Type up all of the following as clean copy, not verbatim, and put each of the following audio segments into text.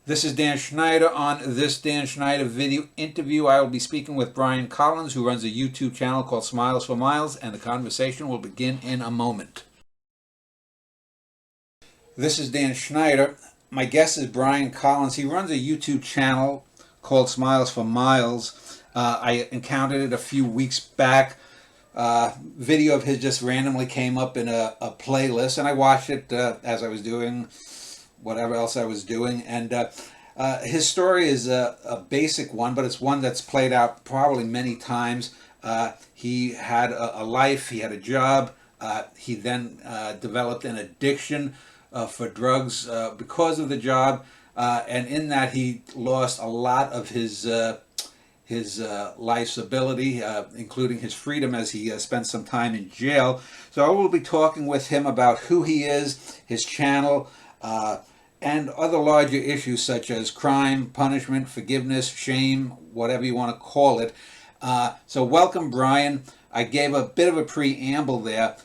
This is Dan Schneider. On this Dan Schneider video interview, I will be speaking with Brian Collins, who runs a YouTube channel called Smiles for Miles, and the conversation will begin in a moment. This is Dan Schneider. My guest is Brian Collins. He runs a YouTube channel called Smiles for Miles. I encountered it a few weeks back. Video of his just randomly came up in a playlist, and I watched it as I was doing whatever else I was doing. And his story is a basic one, but it's one that's played out probably many times. He had a life, he had a job, he then developed an addiction for drugs because of the job, and in that he lost a lot of his life's ability, including his freedom, as he spent some time in jail. So I will be talking with him about who he is, his channel, and other larger issues such as crime, punishment, forgiveness, shame, whatever you want to call it. So welcome, Brian. I gave a bit of a preamble there.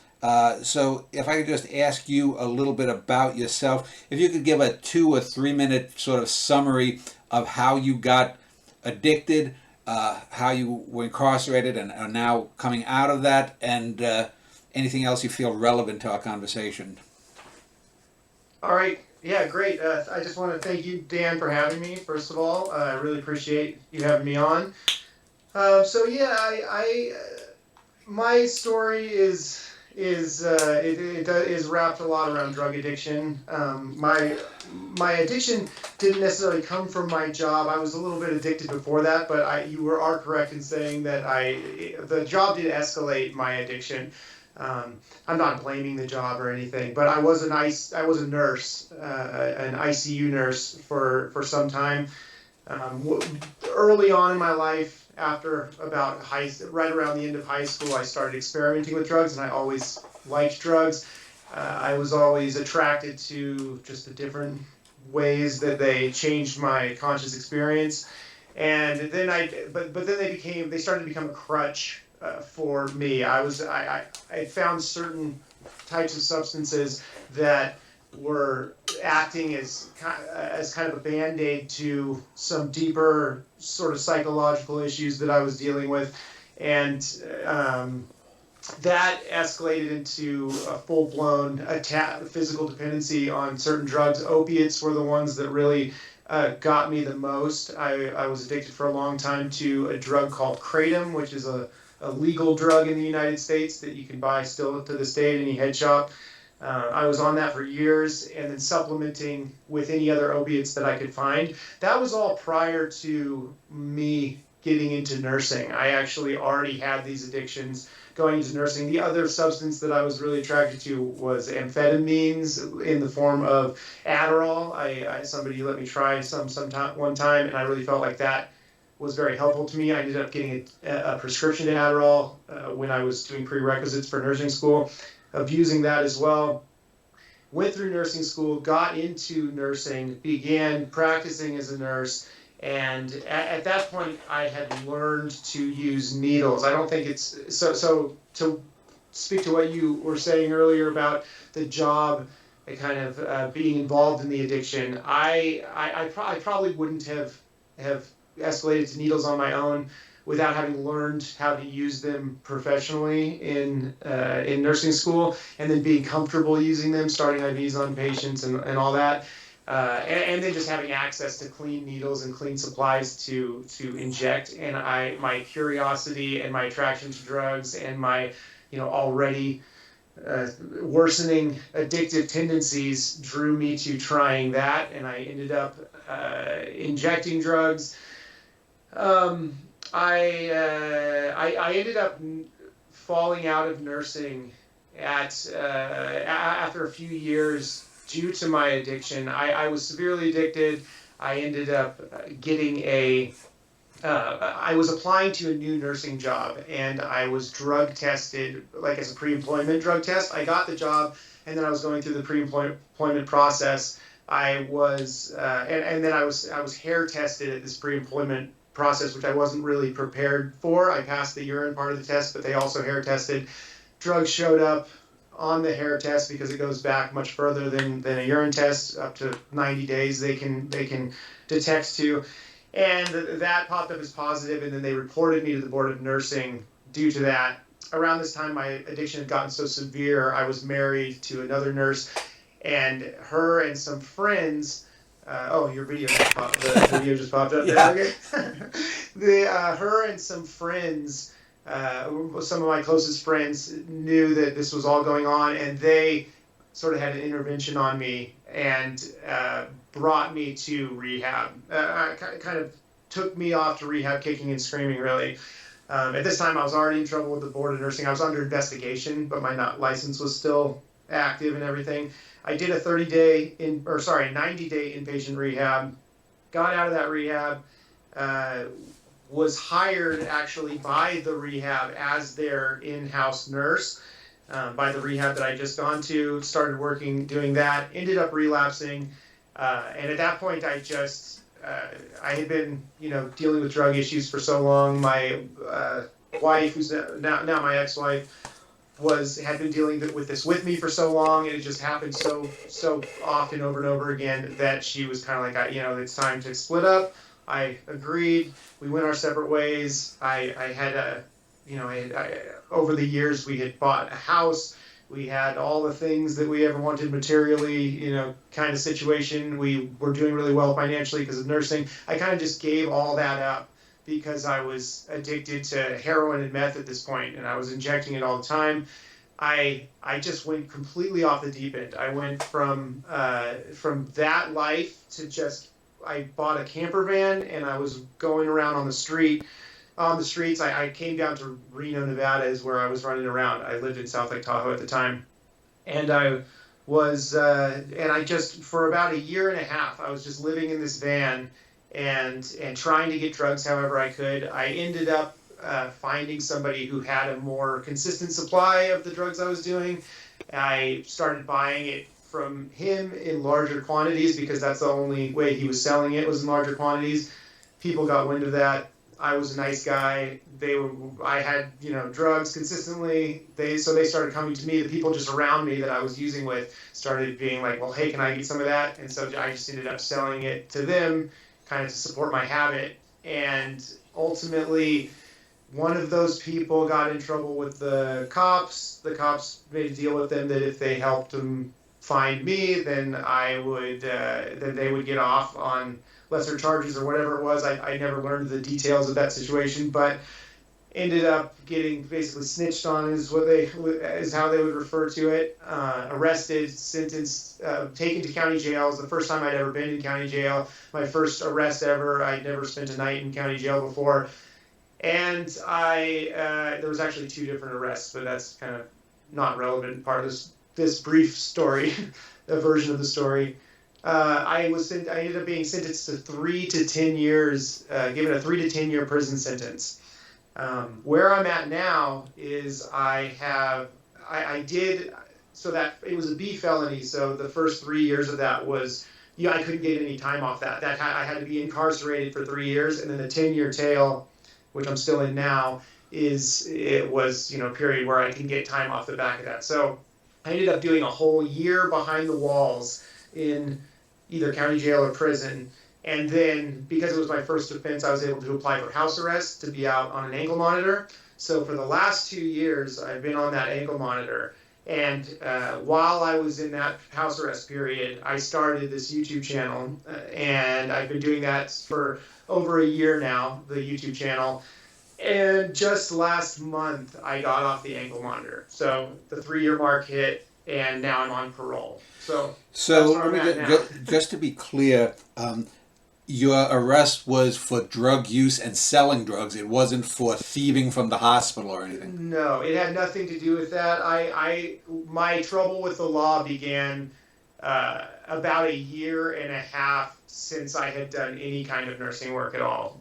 So if I could just ask you a little bit about yourself, if you could give a 2 or 3 minute sort of summary of how you got addicted, how you were incarcerated and are now coming out of that, and anything else you feel relevant to our conversation. All right. Yeah, great. I just want to thank you, Dan, for having me. First of all, I really appreciate you having me on. So yeah, my story is wrapped a lot around drug addiction. My addiction didn't necessarily come from my job. I was a little bit addicted before that, but you are correct in saying that the job did escalate my addiction. I'm not blaming the job or anything, but I was a nurse, an ICU nurse for some time. Early on in my life, after right around the end of high school, I started experimenting with drugs, and I always liked drugs. I was always attracted to just the different ways that they changed my conscious experience, and then but then they started to become a crutch for me. I found certain types of substances that were acting as kind of a band-aid to some deeper sort of psychological issues that I was dealing with, and that escalated into a full-blown physical dependency on certain drugs. Opiates were the ones that really got me the most. I was addicted for a long time to a drug called kratom, which is a legal drug in the United States that you can buy still to this day at any head shop. I was on that for years, and then supplementing with any other opiates that I could find. That was all prior to me getting into nursing. I actually already had these addictions going into nursing. The other substance that I was really attracted to was amphetamines in the form of Adderall. Somebody let me try one time, and I really felt like that was very helpful to me. I ended up getting a prescription to Adderall when I was doing prerequisites for nursing school, abusing that as well. Went through nursing school, got into nursing, began practicing as a nurse, and at that point I had learned to use needles. I don't think it's so to speak to what you were saying earlier about the job and kind of being involved in the addiction. I probably wouldn't have escalated to needles on my own without having learned how to use them professionally in nursing school, and then being comfortable using them, starting IVs on patients and all that, and then just having access to clean needles and clean supplies to inject. And my curiosity and my attraction to drugs and my already worsening addictive tendencies drew me to trying that, and I ended up injecting drugs. I ended up falling out of nursing after a few years due to my addiction. I was severely addicted. I ended up I was applying to a new nursing job, and I was drug tested, like as a pre-employment drug test. I got the job, and then I was going through the pre-employment process. I was, and then I was hair tested at this pre-employment process, which I wasn't really prepared for. I passed the urine part of the test, but they also hair tested. Drugs showed up on the hair test, because it goes back much further than a urine test, up to 90 days they can detect to. And that popped up as positive, and then they reported me to the board of nursing due to that. Around this time, my addiction had gotten so severe, I was married to another nurse, and her and some friends. Oh, your video just popped. The video just popped up. Yeah. There. Okay. Her and some friends, some of my closest friends, knew that this was all going on, and they sort of had an intervention on me and brought me to rehab. Kind of took me off to rehab, kicking and screaming, really. At this time, I was already in trouble with the board of nursing. I was under investigation, but my license was still active and everything. I did a 90-day inpatient rehab. Got out of that rehab. Was hired actually by the rehab as their in-house nurse. By the rehab that I just gone to, started working, doing that. Ended up relapsing, and at that point, I had been, dealing with drug issues for so long. My wife, who's now my ex-wife, had been dealing with this with me for so long, and it just happened so often over and over again that she was kind of like, it's time to split up. I agreed. We went our separate ways. I had over the years we had bought a house. We had all the things that we ever wanted materially, kind of situation. We were doing really well financially because of nursing. I kind of just gave all that up because I was addicted to heroin and meth at this point, and I was injecting it all the time. I just went completely off the deep end. I went from that life to I bought a camper van, and I was going around on the streets. I came down to Reno, Nevada is where I was running around. I lived in South Lake Tahoe at the time. And I was, for about a year and a half, I was just living in this van and trying to get drugs however I could. I ended up finding somebody who had a more consistent supply of the drugs I was doing. I started buying it from him in larger quantities because that's the only way he was selling it, was in larger quantities. People got wind of that. I was a nice guy. I had, drugs consistently. So they started coming to me. The people just around me that I was using with started being like, well, hey, can I get some of that? And so I just ended up selling it to them, kind of to support my habit. And ultimately, one of those people got in trouble with the cops. The cops made a deal with them that if they helped them find me, then then they would get off on lesser charges or whatever it was. I never learned the details of that situation, but ended up getting basically snitched on is how they would refer to it. Arrested, sentenced, taken to county jail. It was the first time I'd ever been in county jail. My first arrest ever. I'd never spent a night in county jail before. And there was actually 2 different arrests, but that's kind of not relevant part of this brief story, a version of the story. I ended up being sentenced to 3 to 10 years, given a 3 to 10 year prison sentence. Where I'm at now is that it was a B felony. So the first 3 years of that was, I couldn't get any time off that. I had to be incarcerated for 3 years, and then the 10-year tail, which I'm still in now, was a period where I can get time off the back of that. So I ended up doing a whole year behind the walls in either county jail or prison. And then, because it was my first offense, I was able to apply for house arrest to be out on an ankle monitor. So for the last 2 years, I've been on that ankle monitor. And while I was in that house arrest period, I started this YouTube channel. And I've been doing that for over a year now, the YouTube channel. And just last month, I got off the ankle monitor. So the 3-year mark hit, and now I'm on parole. So let me just to be clear, your arrest was for drug use and selling drugs. It wasn't for thieving from the hospital or anything. No, it had nothing to do with that. My trouble with the law began about a year and a half since I had done any kind of nursing work at all.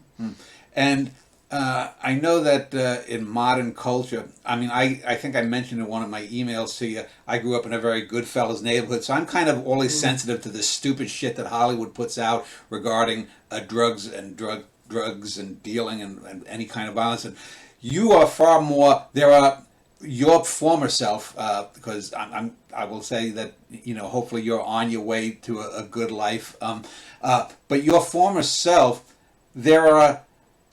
And I know that in modern culture, I think I mentioned in one of my emails to you, I grew up in a very Goodfellas neighborhood, so I'm kind of always sensitive to this stupid shit that Hollywood puts out regarding drugs and drugs and dealing and any kind of violence. And you are far more. There are your former self, because I will say that hopefully you're on your way to a good life. But your former self, there are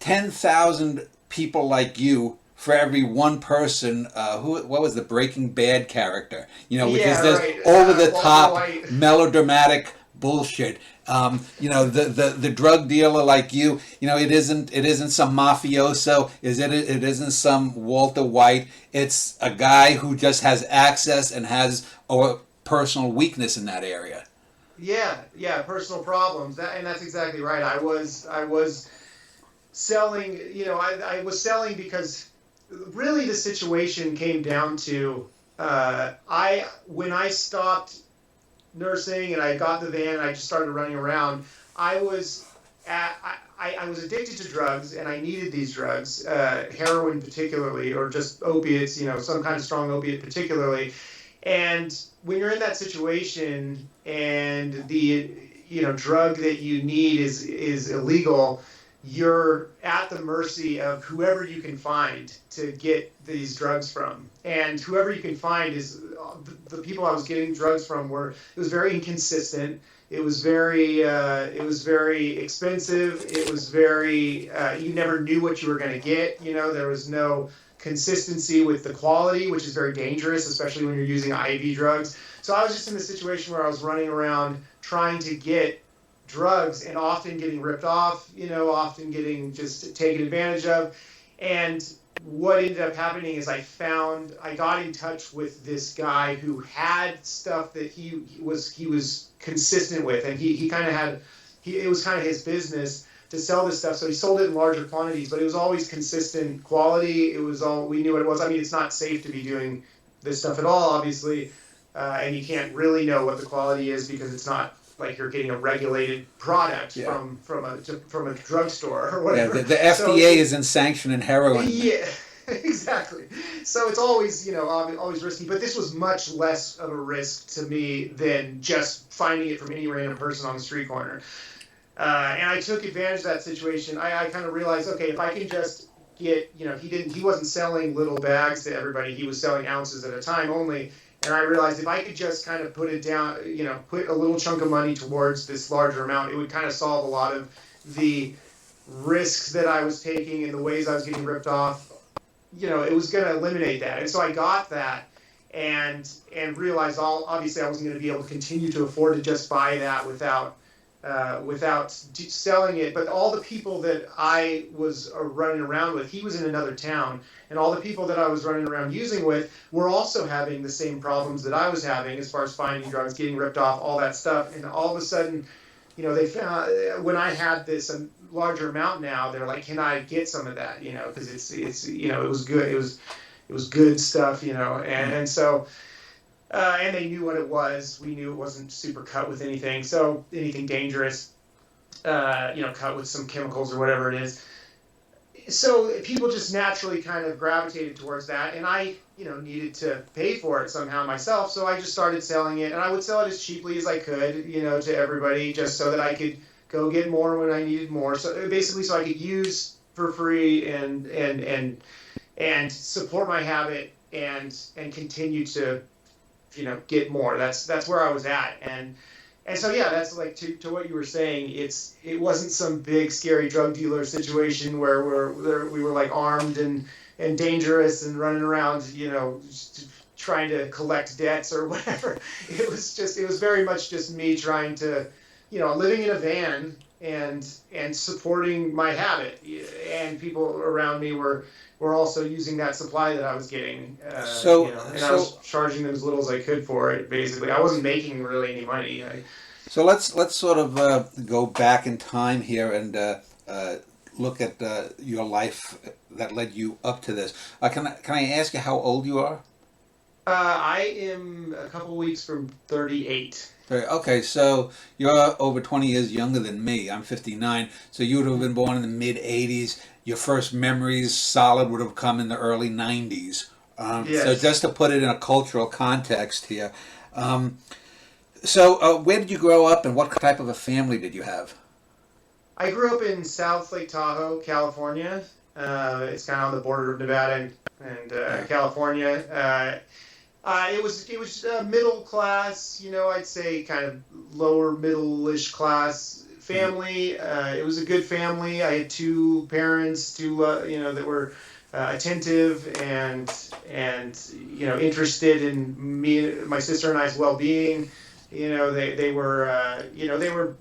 10,000 people like you for every one person. What was the Breaking Bad character? Which is Yeah, this right. over the Walter top White. melodramatic bullshit. The drug dealer like you, it isn't some mafioso. It isn't some Walter White. It's a guy who just has access and has a personal weakness in that area. Yeah, yeah, personal problems. And that's exactly right. I was selling, I was selling because really the situation came down to I when I stopped nursing and I got the van and I just started running around, I was I was addicted to drugs and I needed these drugs, heroin particularly, or just opiates, some kind of strong opiate particularly. And when you're in that situation and the drug that you need is illegal, you're at the mercy of whoever you can find to get these drugs from. And whoever you can find is the people I was getting drugs from were, it was very inconsistent. It was very expensive. It was very, you never knew what you were going to get. There was no consistency with the quality, which is very dangerous, especially when you're using IV drugs. So I was just in a situation where I was running around trying to get drugs and often getting ripped off, often getting just taken advantage of. And what ended up happening is I got in touch with this guy who had stuff that he was consistent with, and he kind of had, it was kind of his business to sell this stuff. So he sold it in larger quantities, but it was always consistent quality. It was all, we knew what it was. I mean, it's not safe to be doing this stuff at all, obviously. And you can't really know what the quality is because it's not like you're getting a regulated product Yeah. from a drugstore or Yeah, whatever. the So FDA isn't sanctioning heroin. yeah, exactly. So it's always, always risky. But this was much less of a risk to me than just finding it from any random person on the street corner. And I took advantage of that situation. I kind of realized, okay, if I can just get, he wasn't selling little bags to everybody. He was selling ounces at a time only. And I realized if I could just kind of put it down, put a little chunk of money towards this larger amount, it would kind of solve a lot of the risks that I was taking and the ways I was getting ripped off. It was going to eliminate that. And so I got that and realized obviously I wasn't going to be able to continue to afford to just buy that without selling it. But all the people that I was running around with, he was in another town, and all the people that I was running around using with were also having the same problems that I was having as far as finding drugs, getting ripped off, all that stuff. And all of a sudden, they found when I had this larger amount now, they're like, "Can I get some of that?" Because it's it was good. It was good stuff, and so. And they knew what it was. We knew it wasn't super cut with anything, so anything dangerous, cut with some chemicals or whatever it is. So people just naturally kind of gravitated towards that, and I, needed to pay for it somehow myself. So I just started selling it, and I would sell it as cheaply as I could, to everybody, just so that I could go get more when I needed more. So basically, so I could use for free and support my habit and continue to get more. That's where I was at. And so yeah, that's like to what you were saying. It wasn't some big scary drug dealer situation where we were like armed and dangerous and running around, trying to collect debts or whatever. It was very much just me trying to, living in a van and supporting my habit. And people around me were also using that supply that I was getting. I was charging them as little as I could for it. Basically, I wasn't making really any money. So let's sort of go back in time here and look at your life that led you up to this. Can I ask you how old you are? I am a couple weeks from 38. Okay, so you're over 20 years younger than me. I'm 59, so you would have been born in the mid 80s. Your first memories, solid, would have come in the early 90s. Yes. So just to put it in a cultural context here. So where did you grow up, and what type of a family did you have? I grew up in South Lake Tahoe, California. It's kind of on the border of Nevada and California. It was middle class, I'd say kind of lower middle-ish class family. It was a good family. I had two parents, that were attentive and interested in me, my sister and I's well-being. They were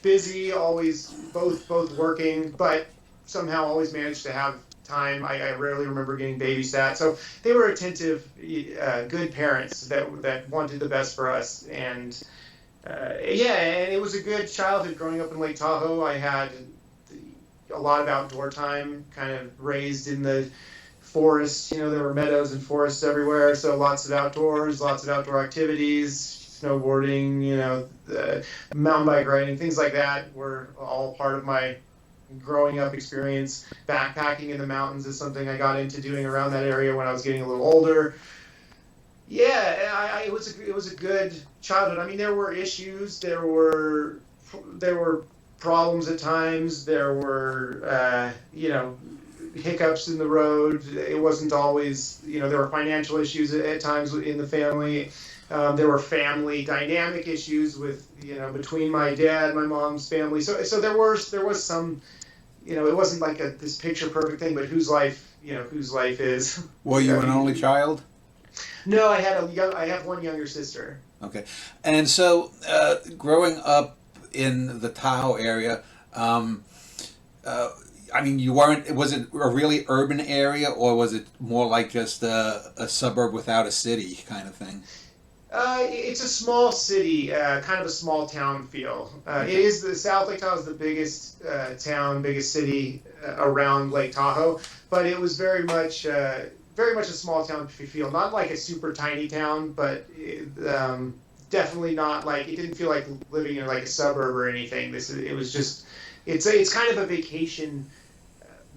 busy, always both working, but somehow always managed to have time. I rarely remember getting babysat. So they were attentive, good parents that wanted the best for us. And and it was a good childhood growing up in Lake Tahoe. I had a lot of outdoor time, kind of raised in the forest. There were meadows and forests everywhere. So lots of outdoors, lots of outdoor activities, snowboarding, mountain bike riding, things like that were all part of my growing up experience. Backpacking in the mountains is something I got into doing around that area when I was getting a little older. Yeah, it was a good childhood. I mean, there were issues, there were problems at times, there were hiccups in the road. It wasn't always, there were financial issues at times in the family. There were family dynamic issues with, between my dad, my mom's family. So there was some, it wasn't like this picture perfect thing, but whose life is. Were you an only child? No, I have one younger sister. Okay. And so, growing up in the Tahoe area, I mean, was it a really urban area, or was it more like just a suburb without a city kind of thing? It's a small city, kind of a small town feel. It is South Lake Tahoe is the biggest biggest city around Lake Tahoe, but it was very much a small town feel. Not like a super tiny town, but definitely not like, it didn't feel like living in like a suburb or anything. It's kind of a vacation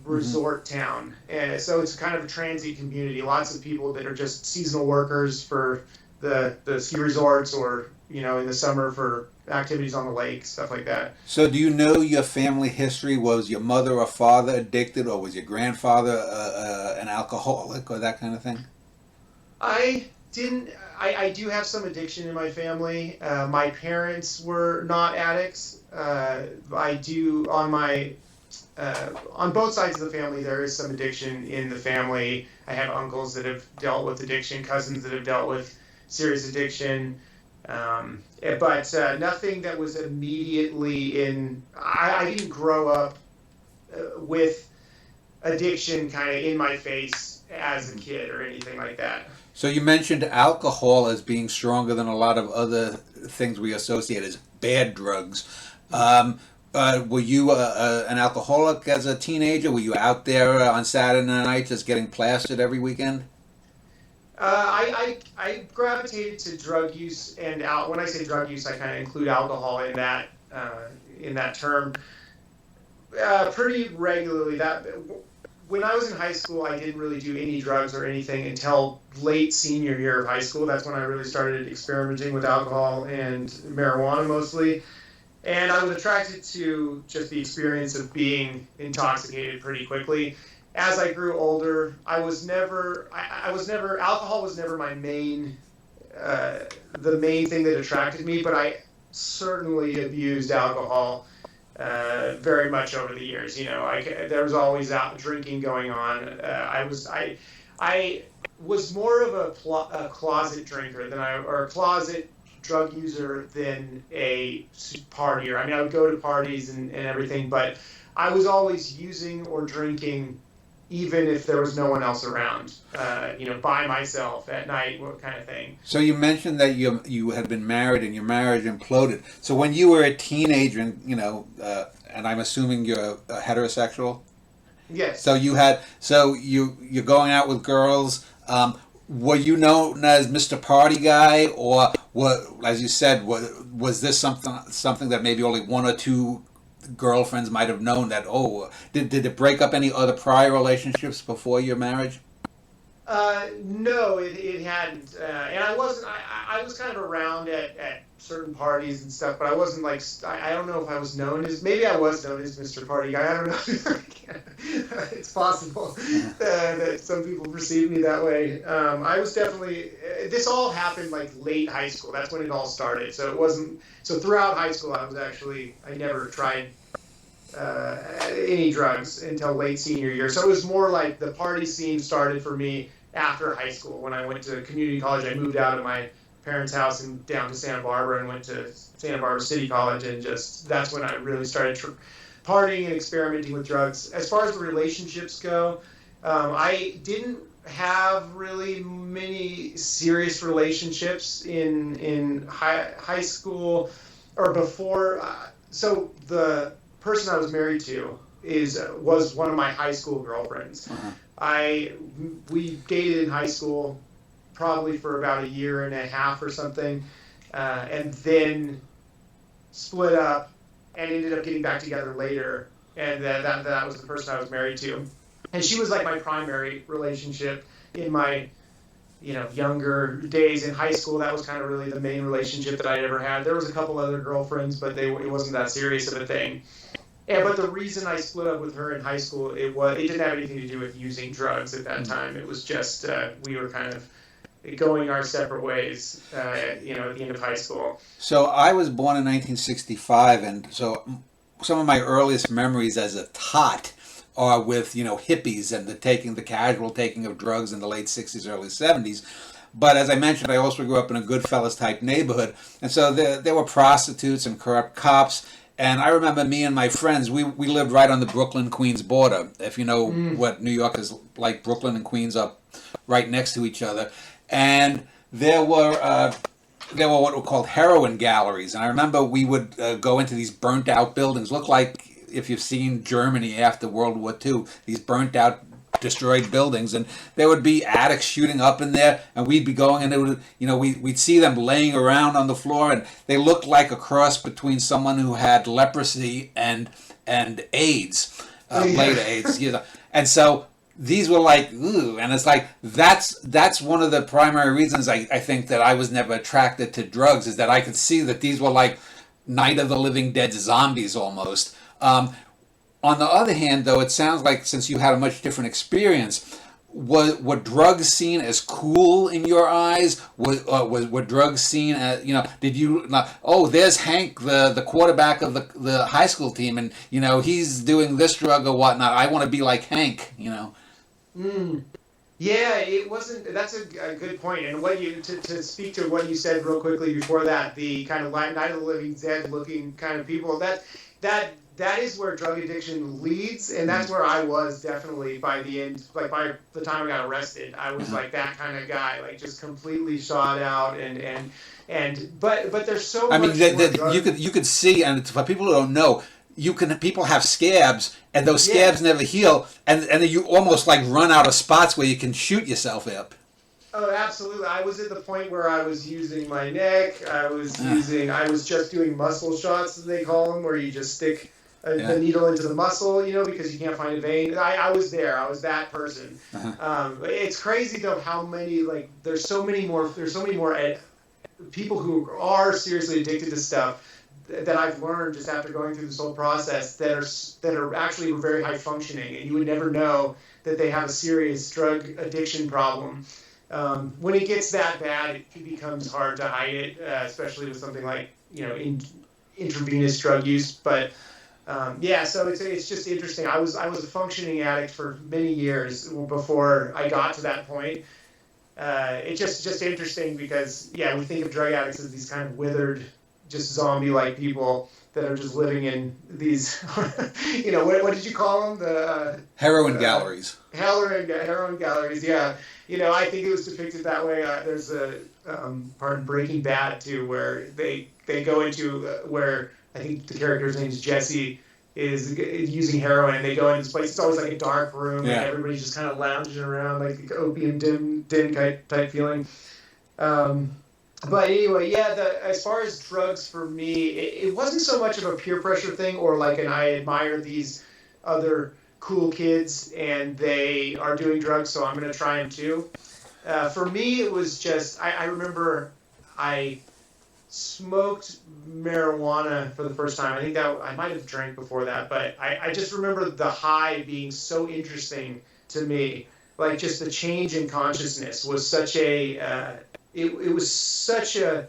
resort town, and so it's kind of a transient community. Lots of people that are just seasonal workers for the ski resorts, or in the summer for activities on the lake, stuff like that. So do you know your family history? Was your mother or father addicted, or was your grandfather an alcoholic, or that kind of thing? I didn't. I do have some addiction in my family. My parents were not addicts. I do on both sides of the family. There is some addiction in the family. I have uncles that have dealt with addiction, cousins that have dealt with serious addiction, but nothing that was immediately in. I didn't grow up with addiction kind of in my face as a kid or anything like that. So you mentioned alcohol as being stronger than a lot of other things we associate as bad drugs. Were you an alcoholic as a teenager? Were you out there on Saturday night just getting plastered every weekend? I gravitated to drug use, and when I say drug use, I kind of include alcohol in that term pretty regularly. When I was in high school, I didn't really do any drugs or anything until late senior year of high school. That's when I really started experimenting with alcohol and marijuana mostly. And I was attracted to just the experience of being intoxicated pretty quickly. As I grew older, alcohol was never my main, the main thing that attracted me, but I certainly abused alcohol very much over the years. There was always out drinking going on. I was more of a closet drinker or a closet drug user than a partier. I mean, I would go to parties and everything, but I was always using or drinking even if there was no one else around, by myself at night, what kind of thing. So you mentioned that you had been married and your marriage imploded. So when you were a teenager, and I'm assuming you're heterosexual? Yes. So you're going out with girls. Were you known as Mr. Party Guy, or as you said, was this something that maybe only one or two girlfriends might have known that? Did it break up any other prior relationships before your marriage? No, it hadn't. And I wasn't. I was kind of around at certain parties and stuff, but I wasn't like. I don't know if I was known as. Maybe I was known as Mr. Party Guy. I don't know. It's possible that some people perceive me that way. I was definitely, this all happened like late high school. That's when it all started. So it wasn't, so throughout high school, I never tried any drugs until late senior year. So it was more like the party scene started for me after high school. When I went to community college, I moved out of my parents' house and down to Santa Barbara and went to Santa Barbara City College, and just that's when I really started partying and experimenting with drugs. As far as the relationships go, I didn't have really many serious relationships in high school or before. So the person I was married to was one of my high school girlfriends. We dated in high school probably for about a year and a half or something, and then split up and ended up getting back together later. And that was the person I was married to. And she was like my primary relationship in my, younger days in high school. That was kind of really the main relationship that I'd ever had. There was a couple other girlfriends, but it wasn't that serious of a thing. But the reason I split up with her in high school, it didn't have anything to do with using drugs at that time. It was just we were kind of going our separate ways, at the end of high school. So I was born in 1965, and so some of my earliest memories as a tot are with hippies and the casual taking of drugs in the late 60s, early 70s. But as I mentioned, I also grew up in a Goodfellas type neighborhood, and so there were prostitutes and corrupt cops. And I remember me and my friends, we lived right on the Brooklyn-Queens border. If you know what New York is like, Brooklyn and Queens are right next to each other. And there were what were called heroin galleries. And I remember we would go into these burnt-out buildings. Look like if you've seen Germany after World War II, these burnt-out, destroyed buildings, and there would be addicts shooting up in there, and we'd be going, and it would, we'd see them laying around on the floor, and they looked like a cross between someone who had leprosy and AIDS, later AIDS, and so these were like, ooh, and it's like that's one of the primary reasons I think that I was never attracted to drugs, is that I could see that these were like Night of the Living Dead zombies almost. On the other hand, though, it sounds like, since you had a much different experience, were drugs seen as cool in your eyes? Were drugs seen as, did you, there's Hank, the quarterback of the high school team, and, he's doing this drug or whatnot. I want to be like Hank, Yeah, it wasn't. That's a good point. And to speak to what you said real quickly before that, the kind of Night of the Living Dead looking kind of people, that is where drug addiction leads, and that's where I was definitely by the end. Like by the time I got arrested, I was like that kind of guy, like just completely shot out, but there's so much. I mean, you could see, and for people who don't know, people have scabs, and those scabs never heal, and then you almost like run out of spots where you can shoot yourself up. Oh, absolutely. I was at the point where I was using my neck. I was just doing muscle shots, as they call them, where you just stick the needle into the muscle, because you can't find a vein. I was there. I was that person. It's crazy though how many, there's so many more people who are seriously addicted to stuff that I've learned just after going through this whole process that are actually very high functioning, and you would never know that they have a serious drug addiction problem. When it gets that bad, it becomes hard to hide it, especially with something like intravenous drug use. But so it's just interesting. I was a functioning addict for many years before I got to that point. It's just interesting because we think of drug addicts as these kind of withered, just zombie-like people that are just living in these, what did you call them? The heroin galleries. Heroin galleries, yeah. I think it was depicted that way. There's a part in Breaking Bad too, where they go into where I think the character's name is Jesse is using heroin, and they go into this place. It's always like a dark room, and everybody's just kind of lounging around, like the opium den type feeling. But anyway, as far as drugs for me, it wasn't so much of a peer pressure thing or like I admire these other cool kids and they are doing drugs, so I'm going to try them too. For me, it was just, I remember I smoked marijuana for the first time. I think that I might have drank before that, but I just remember the high being so interesting to me. Like just the change in consciousness was such a, it was such a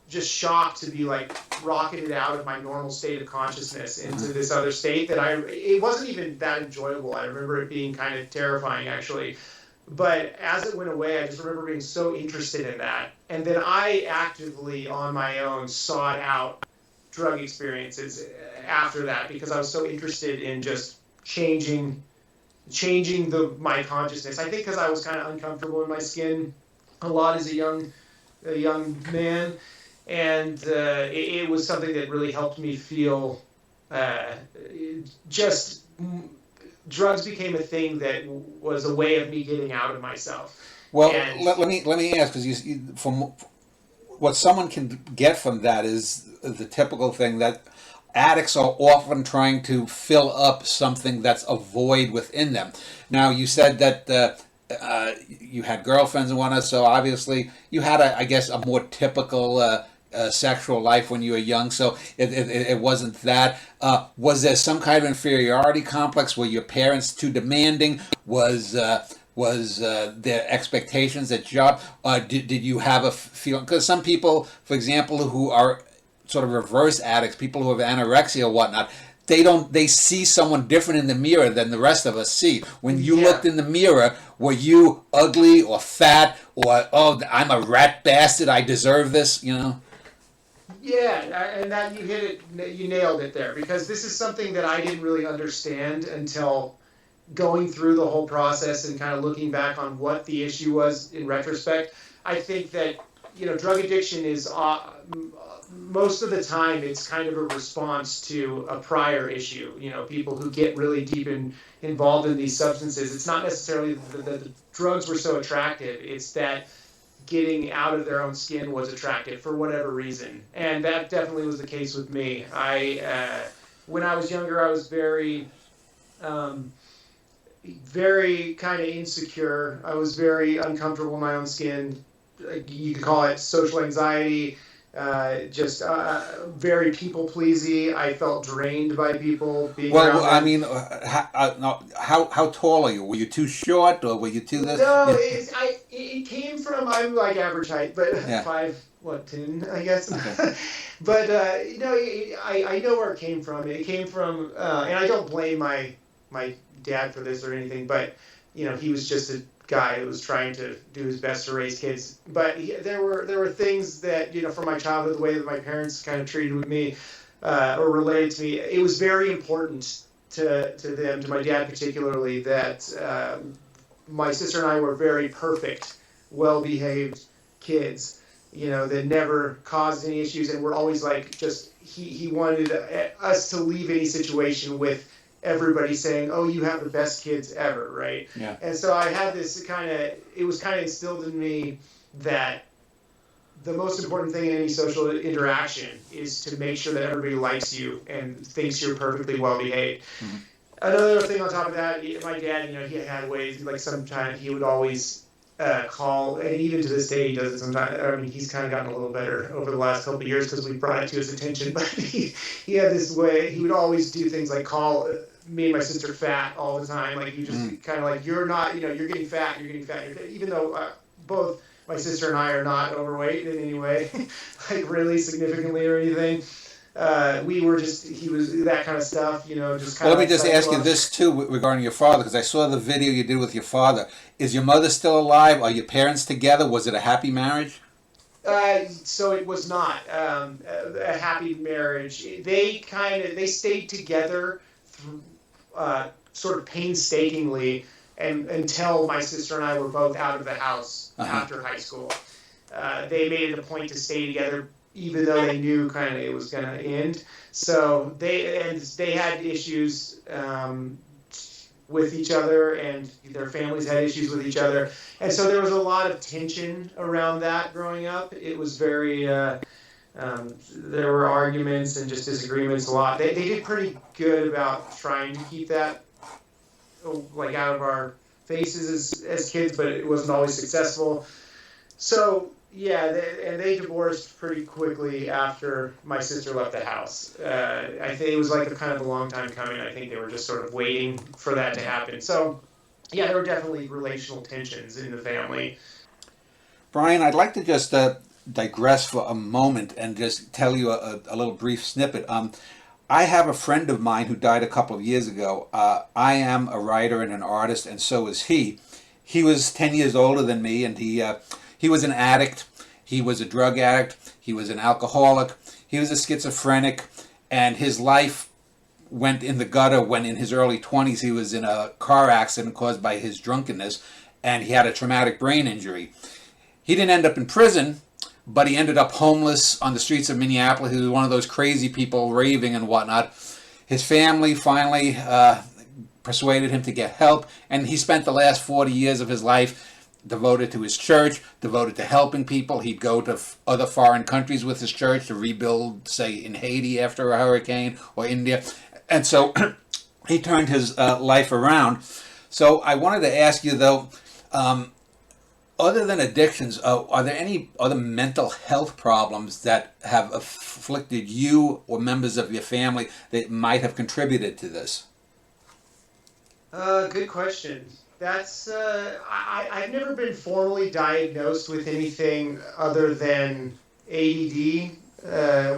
just shock to be like rocketed out of my normal state of consciousness into this other state that it wasn't even that enjoyable. I remember it being kind of terrifying actually. But as it went away, I just remember being so interested in that. And then I actively, on my own, sought out drug experiences after that because I was so interested in just changing my consciousness. I think because I was kind of uncomfortable in my skin a lot as a young man, and it was something that really helped me feel just. Drugs became a thing that was a way of me getting out of myself. Well, let me ask, because from what someone can get from that is the typical thing that addicts are often trying to fill up something that's a void within them. Now, you said that you had girlfriends and whatnot, so obviously you had, I guess, a more typical sexual life when you were young, so it wasn't that. Was there some kind of inferiority complex? Were your parents too demanding? Was their expectations at job? Did you have a feeling? Because some people, for example, who are sort of reverse addicts, people who have anorexia or whatnot, they see someone different in the mirror than the rest of us see. When you looked in the mirror, were you ugly or fat or, oh, I'm a rat bastard, I deserve this, you know? Yeah, and that you hit it, you nailed it there, because this is something that I didn't really understand until going through the whole process and kind of looking back on what the issue was in retrospect. I think that, drug addiction is most of the time it's kind of a response to a prior issue. People who get really deep involved in these substances, it's not necessarily that the drugs were so attractive, it's that getting out of their own skin was attractive for whatever reason. And that definitely was the case with me. When I was younger, I was very kind of insecure. I was very uncomfortable in my own skin. You could call it social anxiety, just very people-pleasing. I felt drained by people being around them. I mean, how tall are you? Were you too short, or were you too this? No, it came from, I'm like average height, but 5'10", I guess. Okay. But I know where it came from. It came from, and I don't blame my dad for this or anything, but he was just a guy who was trying to do his best to raise kids. But there were things that from my childhood, the way that my parents kind of treated with me or related to me, it was very important to them, to my dad particularly, that my sister and I were very perfect, well-behaved kids, that never caused any issues, and were always like he wanted us to leave any situation with everybody saying, "Oh, you have the best kids ever," right? Yeah. And so I had this it was kind of instilled in me that the most important thing in any social interaction is to make sure that everybody likes you and thinks you're perfectly well behaved. Mm-hmm. Another thing on top of that, my dad, he had ways, like sometimes he would always call, and even to this day he does it sometimes. I mean, he's kind of gotten a little better over the last couple of years because we brought it to his attention, but he had this way, he would always do things like call me and my sister fat all the time. Like, you just kind of like, you're not, you're getting fat, even though both my sister and I are not overweight in any way, like really significantly or anything. He was that kind of stuff, just kind of. Well, let me just ask you this too regarding your father, because I saw the video you did with your father. Is your mother still alive? Are your parents together? Was it a happy marriage? So it was not a happy marriage. They stayed together sort of painstakingly until my sister and I were both out of the house after high school. They made it a point to stay together, even though they knew kind of it was going to end. So they had issues with each other, and their families had issues with each other. And so there was a lot of tension around that growing up. It was very, there were arguments and just disagreements a lot. They did pretty good about trying to keep that like out of our faces as kids, but it wasn't always successful. So Yeah, and they divorced pretty quickly after my sister left the house. I think it was like a kind of a long time coming. I think they were just sort of waiting for that to happen. So, yeah, there were definitely relational tensions in the family. Brian, I'd like to just digress for a moment and just tell you a little brief snippet. I have a friend of mine who died a couple of years ago. I am a writer and an artist, and so is he. He was 10 years older than me, and he was an addict. He was a drug addict. He was an alcoholic. He was a schizophrenic, and his life went in the gutter when in his early 20s he was in a car accident caused by his drunkenness, and he had a traumatic brain injury. He didn't end up in prison, but he ended up homeless on the streets of Minneapolis. He was one of those crazy people raving and whatnot. His family finally persuaded him to get help, and he spent the last 40 years of his life devoted to his church, devoted to helping people. He'd go to other foreign countries with his church to rebuild, say, in Haiti after a hurricane or India. And so he turned his life around. So I wanted to ask you, though, other than addictions, are there any other mental health problems that have afflicted you or members of your family that might have contributed to this? Good question. That's I've never been formally diagnosed with anything other than ADD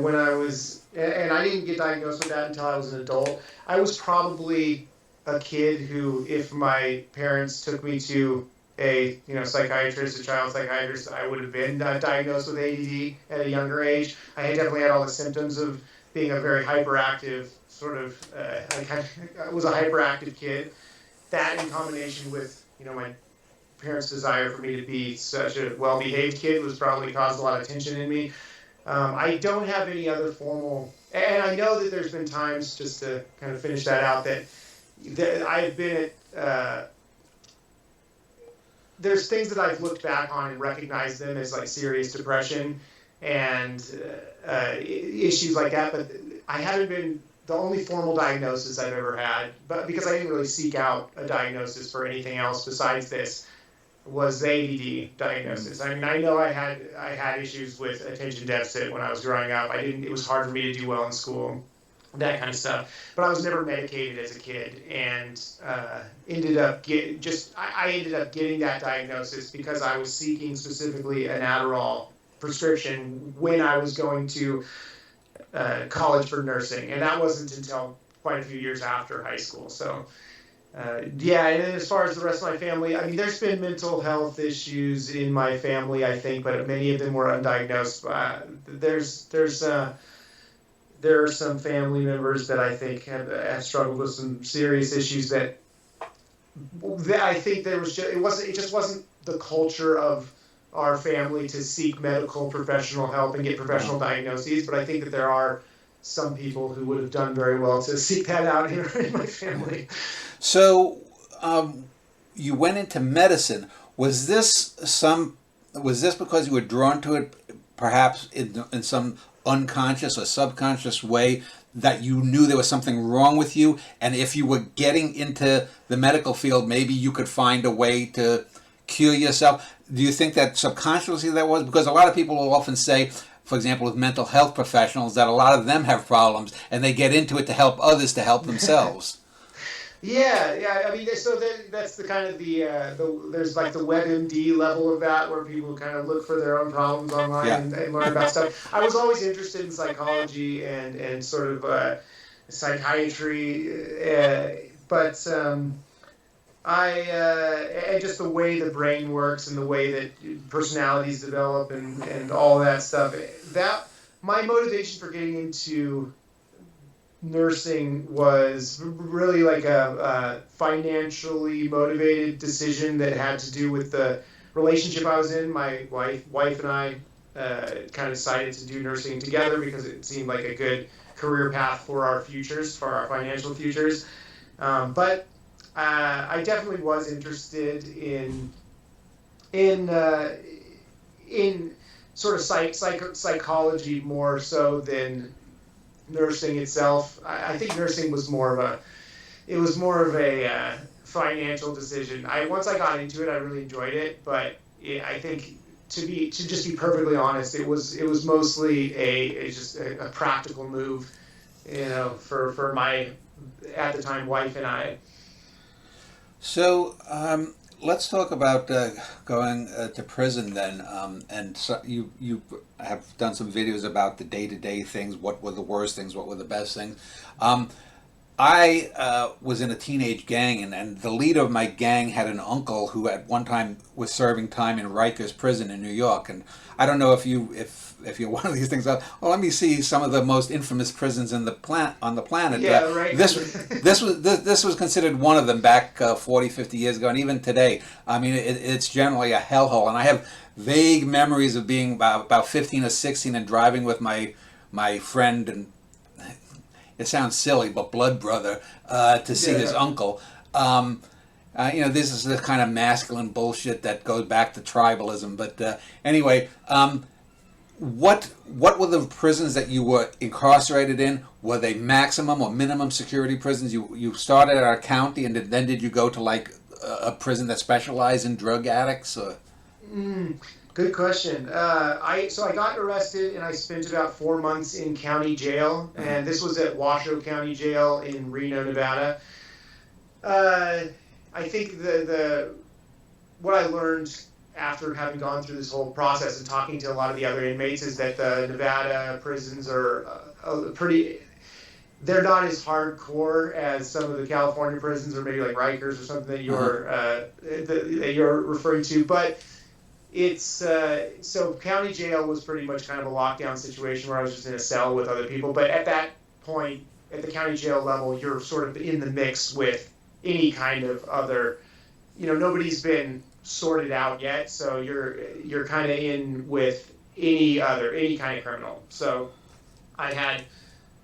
when I was, and I didn't get diagnosed with that until I was an adult. I was probably a kid who, if my parents took me to a psychiatrist, a child psychiatrist, I would have been diagnosed with ADD at a younger age. I had definitely had all the symptoms of being a very hyperactive sort of. I was a hyperactive kid. That in combination with my parents' desire for me to be such a well-behaved kid was probably caused a lot of tension in me. I don't have any other formal, and I know that there's been times, just to kind of finish that out, that I've been at. There's things that I've looked back on and recognized them as like serious depression and issues like that, but I haven't been. The only formal diagnosis I've ever had, but because I didn't really seek out a diagnosis for anything else besides this, was the ADD diagnosis. I mean, I know I had issues with attention deficit when I was growing up. It was hard for me to do well in school, that kind of stuff. But I was never medicated as a kid, and ended up I ended up getting that diagnosis because I was seeking specifically an Adderall prescription when I was going to college for nursing, and that wasn't until quite a few years after high school. So, yeah, and as far as the rest of my family, I mean, there's been mental health issues in my family, I think, but many of them were undiagnosed. There are some family members that I think have struggled with some serious issues that I think it just wasn't the culture of our family to seek medical professional help and get professional diagnoses, but I think that there are some people who would have done very well to seek that out here in my family. So, you went into medicine. Was this because you were drawn to it, perhaps in some unconscious or subconscious way, that you knew there was something wrong with you, and if you were getting into the medical field, maybe you could find a way to cure yourself? Do you think that subconsciously that was? Because a lot of people will often say, for example, with mental health professionals, that a lot of them have problems and they get into it to help others to help themselves. Yeah. I mean, that's the kind of there's like the WebMD level of that, where people kind of look for their own problems online, Yeah. and learn about stuff. I was always interested in psychology and sort of psychiatry, but and just the way the brain works and the way that personalities develop and all that stuff. That my motivation for getting into nursing was really like a financially motivated decision that had to do with the relationship I was in. My wife and I kind of decided to do nursing together because it seemed like a good career path for our futures, for our financial futures. But I definitely was interested in sort of psychology more so than nursing itself. I think nursing was more of a financial decision. Once I got into it, I really enjoyed it, but I think to just be perfectly honest, it was mostly a practical move, for my at the time wife and I. So let's talk about going to prison then. And so you have done some videos about the day-to-day things. What were the worst things? What were the best things? I was in a teenage gang, and the leader of my gang had an uncle who at one time was serving time in Rikers prison in New York. And I don't know if you're one of these things. Well, let me see some of the most infamous prisons in on the planet. Yeah, right. This was considered one of them back 40, 50 years ago, and even today. I mean, it's generally a hellhole. And I have vague memories of being about 15 or 16 and driving with my friend, and it sounds silly, but blood brother, to see his uncle. This is the kind of masculine bullshit that goes back to tribalism. But anyway, what were the prisons that you were incarcerated in? Were they maximum or minimum security prisons? You started at our county, and then did you go to like a prison that specialized in drug addicts? Or? Good question. I got arrested and I spent about 4 months in county jail, and this was at Washoe County Jail in Reno, Nevada. I think what I learned after having gone through this whole process and talking to a lot of the other inmates is that the Nevada prisons are they're not as hardcore as some of the California prisons, or maybe like Rikers or something that you're referring to, but it's so county jail was pretty much kind of a lockdown situation where I was just in a cell with other people. But at that point, at the county jail level, you're sort of in the mix with any kind of other, nobody's been sorted out yet, so you're kind of in with any kind of criminal. So I had,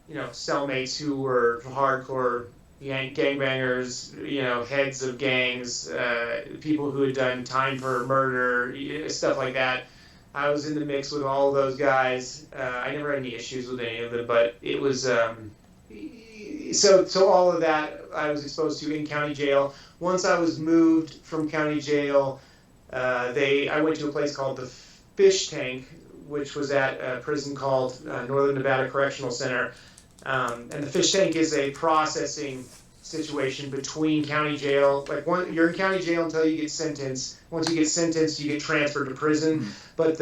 cellmates who were hardcore gangbangers, heads of gangs, people who had done time for murder, stuff like that. I was in the mix with all of those guys. I never had any issues with any of them, but it was so all of that I was exposed to in county jail. Once I was moved from county jail, I went to a place called the Fish Tank, which was at a prison called Northern Nevada Correctional Center. And the Fish Tank is a processing situation between county jail. Like you're in county jail until you get sentenced. Once you get sentenced, you get transferred to prison. Mm-hmm. But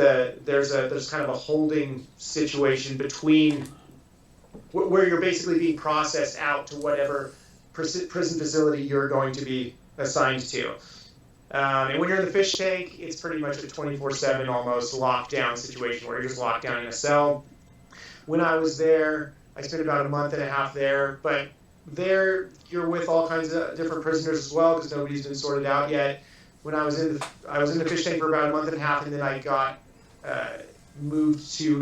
there's kind of a holding situation between where you're basically being processed out to whatever prison facility you're going to be assigned to. And when you're in the Fish Tank, it's pretty much a 24/7 almost lockdown situation where you're just locked down in a cell. When I was there, I spent about a month and a half there, but there you're with all kinds of different prisoners as well because nobody's been sorted out yet. When I was in the Fish Tank for about a month and a half, and then I got moved to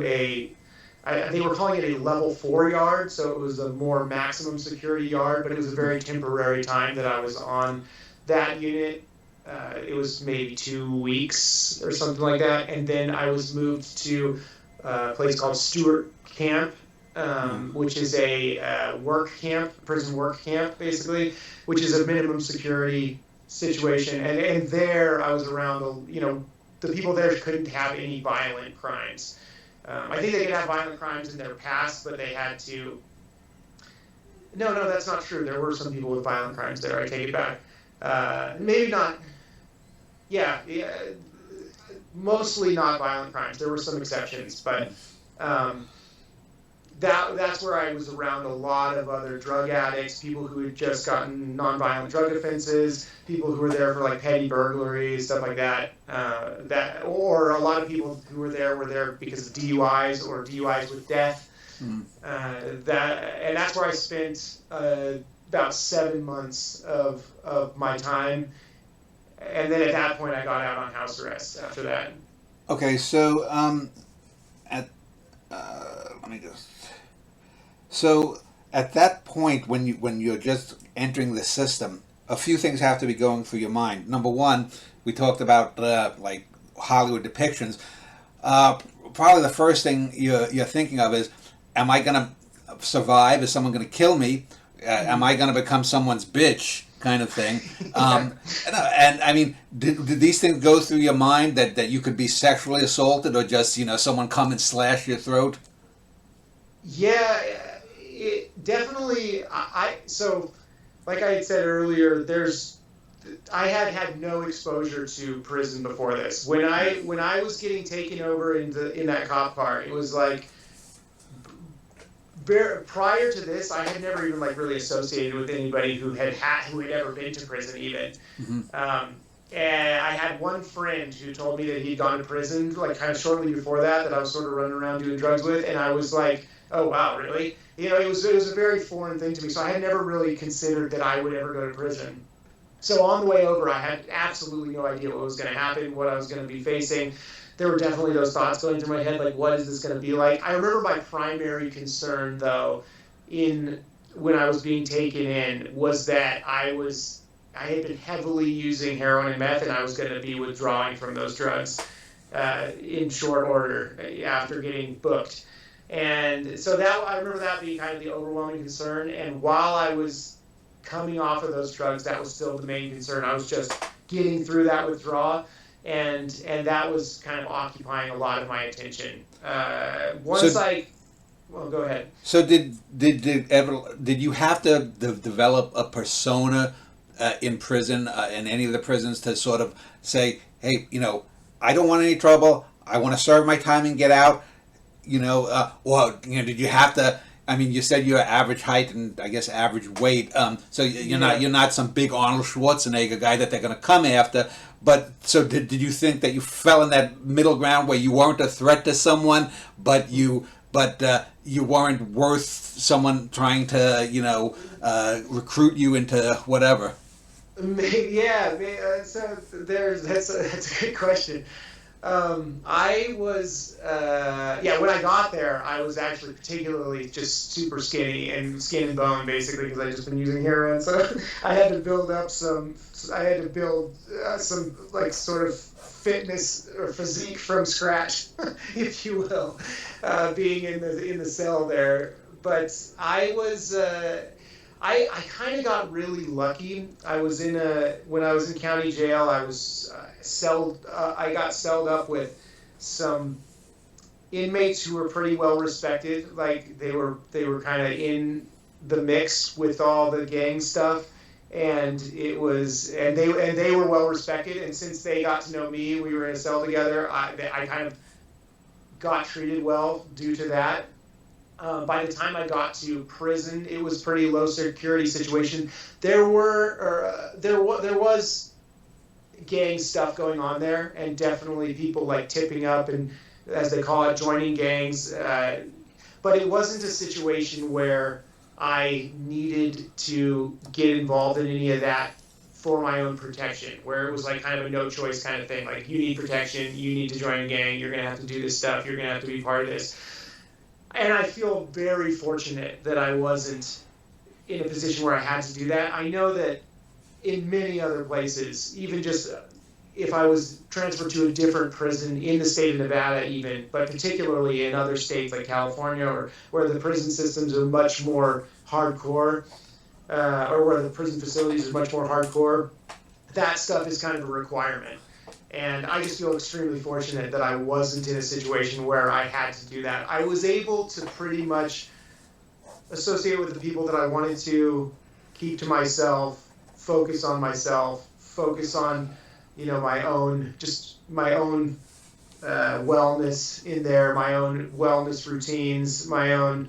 they were calling it a level 4 yard, so it was a more maximum security yard, but it was a very temporary time that I was on that unit. It was maybe 2 weeks or something like that, and then I was moved to a place called Stewart Camp, which is a prison work camp, basically, which is a minimum security situation. And there I was around, the people there couldn't have any violent crimes. I think they could have violent crimes in their past, but they had to. No, that's not true. There were some people with violent crimes there. I take it back. Maybe not. Yeah, mostly not violent crimes. There were some exceptions, but that's where I was around a lot of other drug addicts, people who had just gotten nonviolent drug offenses, people who were there for like petty burglaries, stuff like that. Or a lot of people who were there because of DUIs or DUIs with death. And that's where I spent about 7 months of my time. And then at that point, I got out on house arrest after that. Okay, so So at that point, when you're just entering the system, a few things have to be going through your mind. Number one, we talked about like Hollywood depictions. Probably the first thing you're thinking of is, am I going to survive? Is someone going to kill me? Am I going to become someone's bitch? kind of thing. Yeah. And I mean, did these things go through your mind that you could be sexually assaulted or just, someone come and slash your throat? Yeah, it definitely. So, like I had said earlier, I had no exposure to prison before this. When I was getting taken over in that cop car, it was like prior to this, I had never even like really associated with anybody who had ever been to prison even. Hmm. And I had one friend who told me that he'd gone to prison like kind of shortly before that I was sort of running around doing drugs with, and I was like, oh wow, really? It was a very foreign thing to me. So I had never really considered that I would ever go to prison. So on the way over, I had absolutely no idea what was going to happen, what I was going to be facing. There were definitely those thoughts going through my head, like, what is this going to be like? I remember my primary concern, though, in when I was being taken in, was that I had been heavily using heroin and meth, and I was going to be withdrawing from those drugs in short order after getting booked. And so I remember that being kind of the overwhelming concern. And while I was coming off of those drugs, that was still the main concern. I was just getting through that withdrawal, and that was kind of occupying a lot of my attention. Well, go ahead. So did you have to develop a persona in prison, in any of the prisons, to sort of say, hey, I don't want any trouble. I want to serve my time and get out. Did you have to? I mean, you said you're average height and I guess average weight. So you're not some big Arnold Schwarzenegger guy that they're going to come after. But so did you think that you fell in that middle ground where you weren't a threat to someone, but you weren't worth someone trying to recruit you into whatever? Yeah, so that's a good question. I was, when I got there, I was actually particularly just super skinny and skin and bone, basically, because I just been using heroin. So I had to build some like sort of fitness or physique from scratch, if you will, being in the cell there. But I was. I kind of got really lucky. When I was in county jail, I was I got celled up with some inmates who were pretty well respected. Like they were kind of in the mix with all the gang stuff, and they were well respected. And since they got to know me, we were in a cell together. I kind of got treated well due to that. By the time I got to prison, it was pretty low security situation. There was gang stuff going on there, and definitely people like tipping up and, as they call it, joining gangs. But it wasn't a situation where I needed to get involved in any of that for my own protection, where it was like kind of a no choice kind of thing. Like, you need protection, you need to join a gang, you're going to have to do this stuff, you're going to have to be part of this. And I feel very fortunate that I wasn't in a position where I had to do that. I know that in many other places, even just if I was transferred to a different prison in the state of Nevada even, but particularly in other states like California, or where the prison systems are much more hardcore, or where the prison facilities are much more hardcore, that stuff is kind of a requirement. And I just feel extremely fortunate that I wasn't in a situation where I had to do that. I was able to pretty much associate with the people that I wanted to, keep to myself, focus on my own wellness in there, my own wellness routines, my own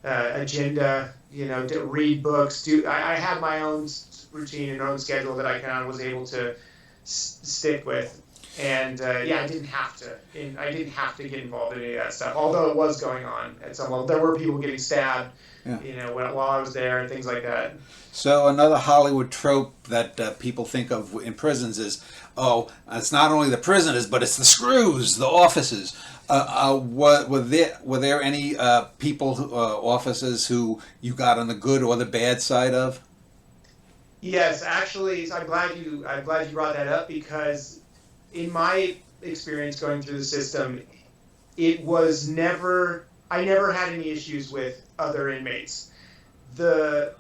agenda, to read books. I had my own routine and own schedule that I kind of was able to stick with. And I didn't have to. I didn't have to get involved in any of that stuff. Although it was going on at some level, there were people getting stabbed, while I was there and things like that. So another Hollywood trope that people think of in prisons is, it's not only the prisoners, but it's the screws, the officers. Were there any officers who you got on the good or the bad side of? Yes, actually, I'm glad you brought that up, because in my experience going through the system, I never had any issues with other inmates. The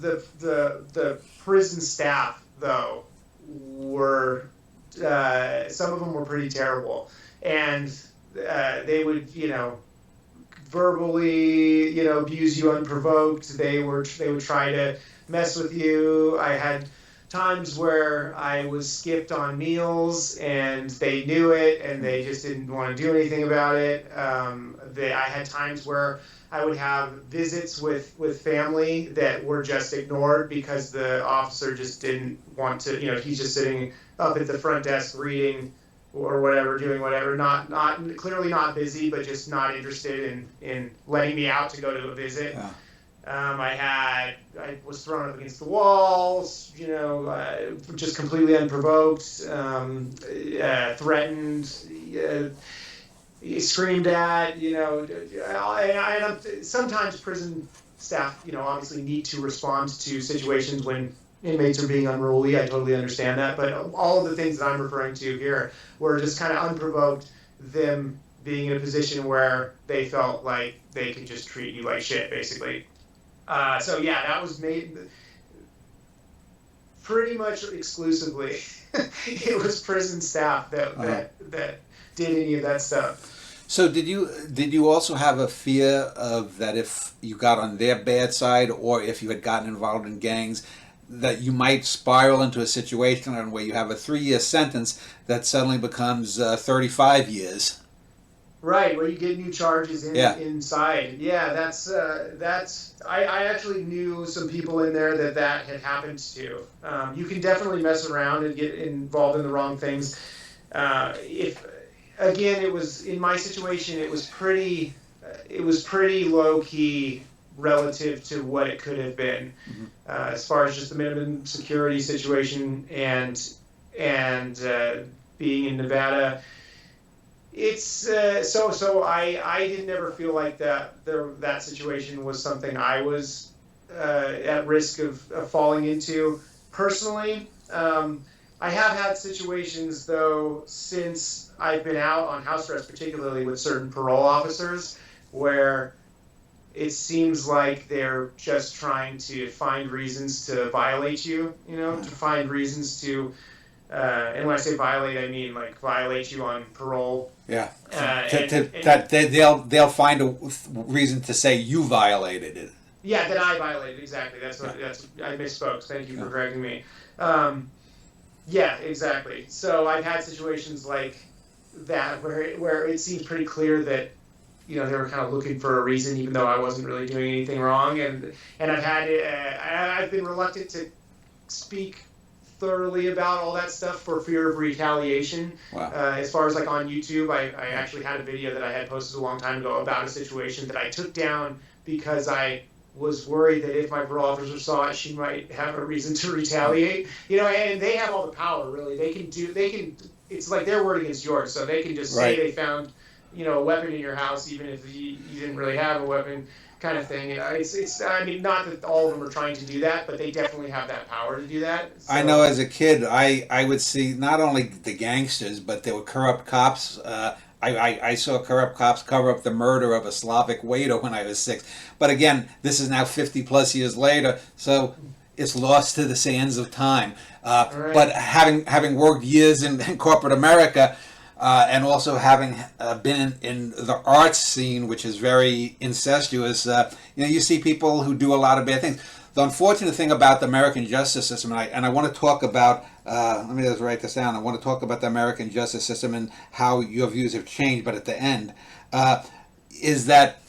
the prison staff though were some of them were pretty terrible, and they would verbally abuse you unprovoked. They would try to mess with you. I had times where I was skipped on meals and they knew it and they just didn't want to do anything about it. I had times where I would have visits with family that were just ignored because the officer just didn't want to, he's just sitting up at the front desk reading or whatever, doing whatever, not clearly not busy, but just not interested in letting me out to go to a visit. Yeah. I was thrown up against the walls, just completely unprovoked, threatened, screamed at, sometimes prison staff, obviously need to respond to situations when inmates are being unruly. I totally understand that. But all of the things that I'm referring to here were just kind of unprovoked, them being in a position where they felt like they could just treat you like shit, basically. So yeah, that was made pretty much exclusively. It was prison staff that did any of that stuff. So did you also have a fear of that if you got on their bad side, or if you had gotten involved in gangs, that you might spiral into a situation where you have a 3-year sentence that suddenly becomes 35 years? Right, where you get new charges inside. Yeah, that's I actually knew some people in there that had happened to. You can definitely mess around and get involved in the wrong things. If again, it was in my situation, it was pretty low key relative to what it could have been, as far as just the minimum security situation and being in Nevada. It's so I didn't ever feel like that situation was something I was at risk of falling into personally. I have had situations though since I've been out on house arrest, particularly with certain parole officers, where it seems like they're just trying to find reasons to violate you, to find reasons to, and when I say violate, I mean like violate you on parole. Yeah. They'll find a reason to say you violated it. Yeah, that I violated, exactly. I misspoke. Thank you for correcting me. Yeah, exactly. So I've had situations like that where it seems pretty clear that they were kind of looking for a reason, even though I wasn't really doing anything wrong. And I've been reluctant to speak thoroughly about all that stuff for fear of retaliation. Wow. As far as like on YouTube, I actually had a video that I had posted a long time ago about a situation that I took down because I was worried that if my parole officer saw it, she might have a reason to retaliate. And they have all the power, really. They can. It's like their word against yours, so they can just say they found a weapon in your house, even if you didn't really have a weapon, kind of thing. It's I mean, not that all of them are trying to do that, but they definitely have that power to do that. So. I know as a kid, I would see not only the gangsters, but there were corrupt cops. I saw corrupt cops cover up the murder of a Slavic waiter when I was 6. But again, this is now 50 plus years later, so it's lost to the sands of time. Right. But having worked years in corporate America, and also having been in the arts scene, which is very incestuous, you see people who do a lot of bad things. The unfortunate thing about the American justice system, and I want to talk about, let me just write this down, I want to talk about the American justice system and how your views have changed, but at the end, is that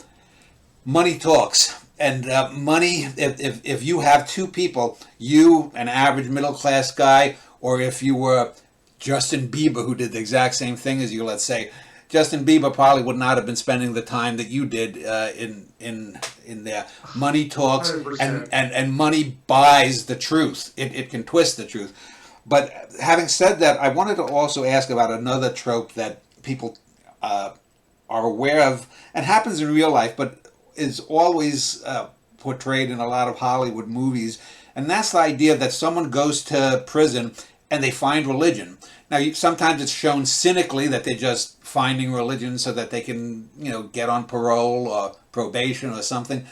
money talks. And money, if you have two people, you, an average middle-class guy, or if you were Justin Bieber, who did the exact same thing as you, let's say, Justin Bieber probably would not have been spending the time that you did in there. Money talks, and money buys the truth. It can twist the truth. But having said that, I wanted to also ask about another trope that people are aware of, and happens in real life, but is always portrayed in a lot of Hollywood movies, and that's the idea that someone goes to prison and they find religion. Now, sometimes it's shown cynically that they're just finding religion so that they can, get on parole or probation or something.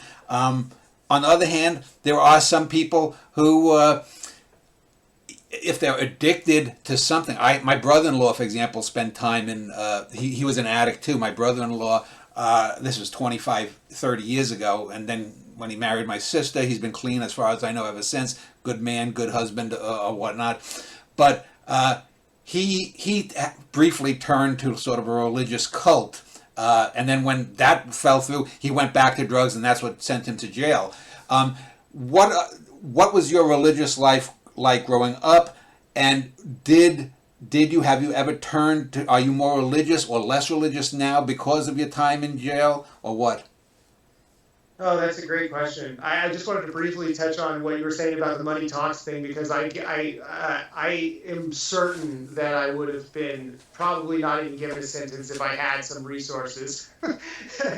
On the other hand, there are some people who, if they're addicted to something, my brother-in-law, for example, spent time in, he was an addict too. My brother-in-law, this was 25, 30 years ago, and then when he married my sister, he's been clean as far as I know ever since. Good man, good husband, or whatnot. But he briefly turned to sort of a religious cult. And then when that fell through, he went back to drugs, and that's what sent him to jail. What was your religious life like growing up? And have you ever turned to, are you more religious or less religious now because of your time in jail, or what? Oh, that's a great question. I just wanted to briefly touch on what you were saying about the money talks thing, because I am certain that I would have been probably not even given a sentence if I had some resources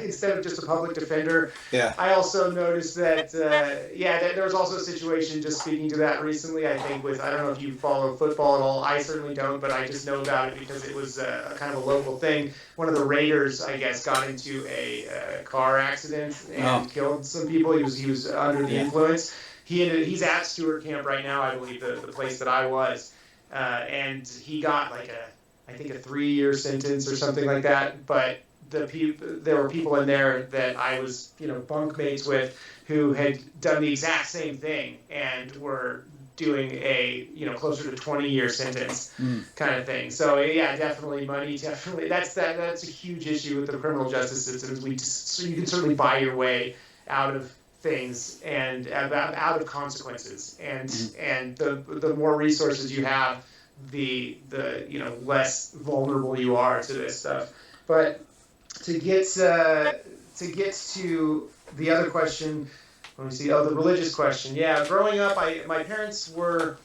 instead of just a public defender. Yeah. I also noticed that, there was also a situation, just speaking to that recently, I think I don't know if you follow football at all. I certainly don't, but I just know about it because it was a kind of a local thing. One of the Raiders, I guess, got into a car accident and killed some people. He was under the influence. He's at Stewart Camp right now, I believe, the place that I was, and he got like I think a 3-year sentence or something like that. But there were people in there that I was bunkmates with who had done the exact same thing and were doing a closer to 20-year sentence kind of thing. So yeah, definitely money. Definitely that's a huge issue with the criminal justice systems. So you can certainly buy your way out of things and out of consequences. And the more resources you have, the less vulnerable you are to this stuff. But to get to the other question. Let me see. Oh, the religious question. Yeah, growing up, my parents were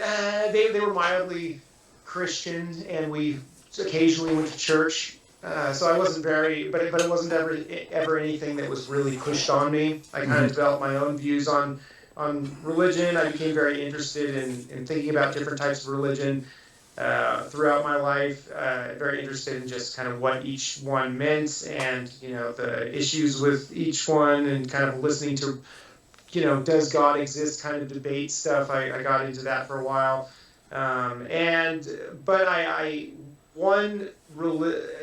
they were mildly Christian, and we occasionally went to church. So I wasn't but it wasn't ever anything that was really pushed on me. I kind of developed my own views on religion. I became very interested in thinking about different types of religion throughout my life. Very interested in just kind of what each one meant, and the issues with each one, and kind of listening to does God exist kind of debate stuff. I got into that for a while,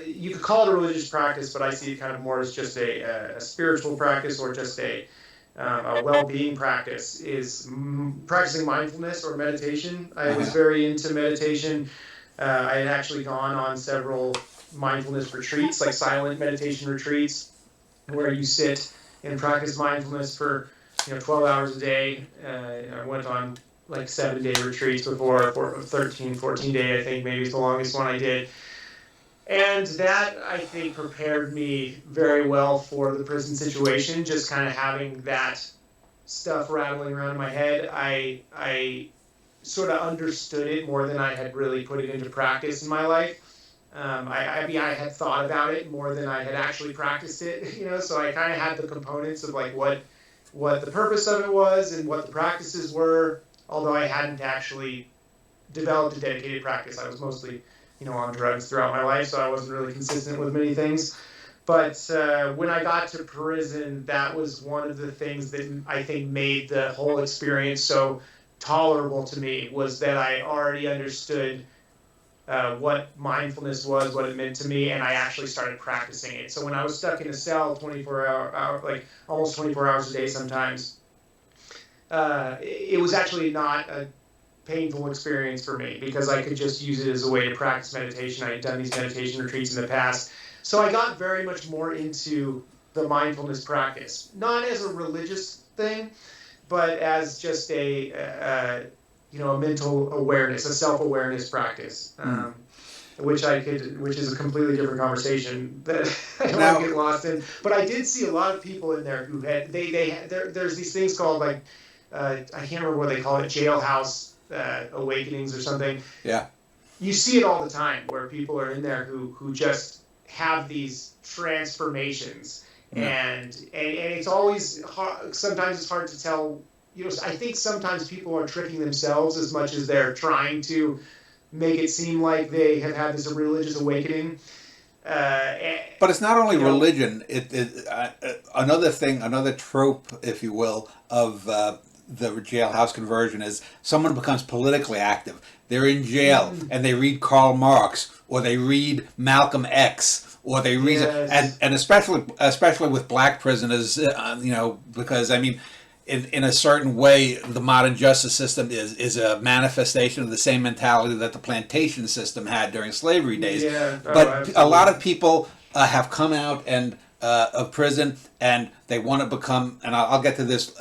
you could call it a religious practice, but I see it kind of more as just a spiritual practice, or just a well-being practice, is practicing mindfulness or meditation. I was very into meditation. I had actually gone on several mindfulness retreats, like silent meditation retreats, where you sit and practice mindfulness for 12 hours a day. I went on like 7-day retreats before, 13, 14 day, I think maybe is the longest one I did. And that, I think, prepared me very well for the prison situation, just kind of having that stuff rattling around in my head. I sort of understood it more than I had really put it into practice in my life. I had thought about it more than I had actually practiced it, so I kind of had the components of like what the purpose of it was and what the practices were, although I hadn't actually developed a dedicated practice. I was mostly on drugs throughout my life, so I wasn't really consistent with many things. But when I got to prison, that was one of the things that I think made the whole experience so tolerable to me, was that I already understood what mindfulness was, what it meant to me, and I actually started practicing it. So when I was stuck in a cell almost 24 hours a day sometimes, it was actually not a painful experience for me, because I could just use it as a way to practice meditation. I had done these meditation retreats in the past. So I got very much more into the mindfulness practice, not as a religious thing, but as just a mental awareness, a self-awareness practice, which is a completely different conversation that I don't want to get lost in. But I did see a lot of people in there who had there's these things called, like, I can't remember what they call it, jailhouse awakenings or something. Yeah. You see it all the time, where people are in there who just have these transformations, and it's always hard. Sometimes it's hard to tell. I think sometimes people are tricking themselves as much as they're trying to make it seem like they have had this religious awakening. But it's not only religion. another thing, another trope, if you will, of the jailhouse conversion is someone becomes politically active. They're in jail and they read Karl Marx, or they read Malcolm X, or they read, Yes. and especially with black prisoners, because I mean, in a certain way, the modern justice system is a manifestation of the same mentality that the plantation system had during slavery days. Yeah. Oh, But a lot absolutely. of people have come out and of prison, and they want to become. And I'll get to this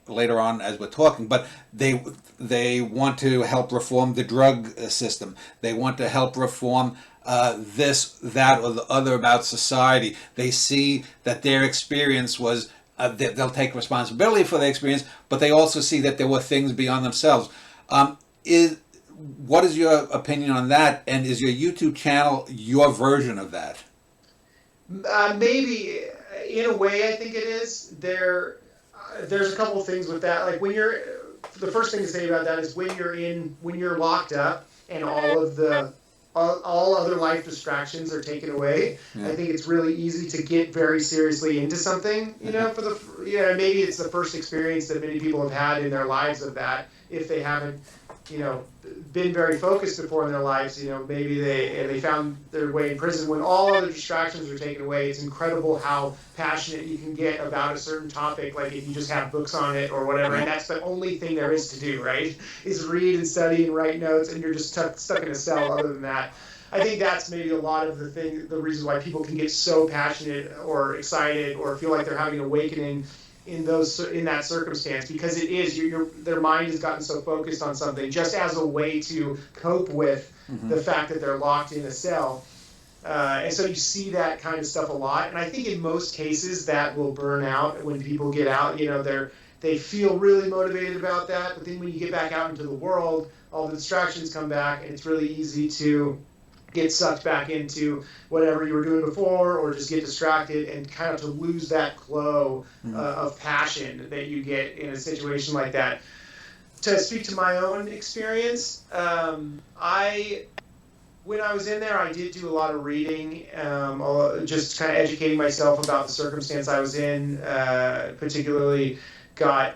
later on as we're talking. But they want to help reform the drug system. They want to help reform this, that, or the other about society. They see that their experience was. They'll take responsibility for their experience, but they also see that there were things beyond themselves. Is What is your opinion on that? And is your YouTube channel your version of that? Maybe in a way, I think it is. There's a couple of things with that. Like when you're, the first thing to say about that is when you're locked up and all other life distractions are taken away. Yeah. I think it's really easy to get very seriously into something. Maybe it's the first experience that many people have had in their lives of that. If they haven't, been very focused before in their lives, maybe they found their way in prison. When all other distractions are taken away, it's incredible how passionate you can get about a certain topic. Like if you just have books on it or whatever, and that's the only thing there is to do, right? Is read and study and write notes, and you're just stuck in a cell. Other than that, I think that's maybe a lot of the reasons why people can get so passionate or excited or feel like they're having an awakening in that circumstance, because it is their mind has gotten so focused on something just as a way to cope with the fact that they're locked in a cell. And so you see that kind of stuff a lot. And I think in most cases that will burn out when people get out. They feel really motivated about that. But then when you get back out into the world, all the distractions come back, and it's really easy to get sucked back into whatever you were doing before, or just get distracted and kind of to lose that glow of passion that you get in a situation like that. To speak to my own experience, when I was in there, I did do a lot of reading, just kind of educating myself about the circumstance I was in, particularly got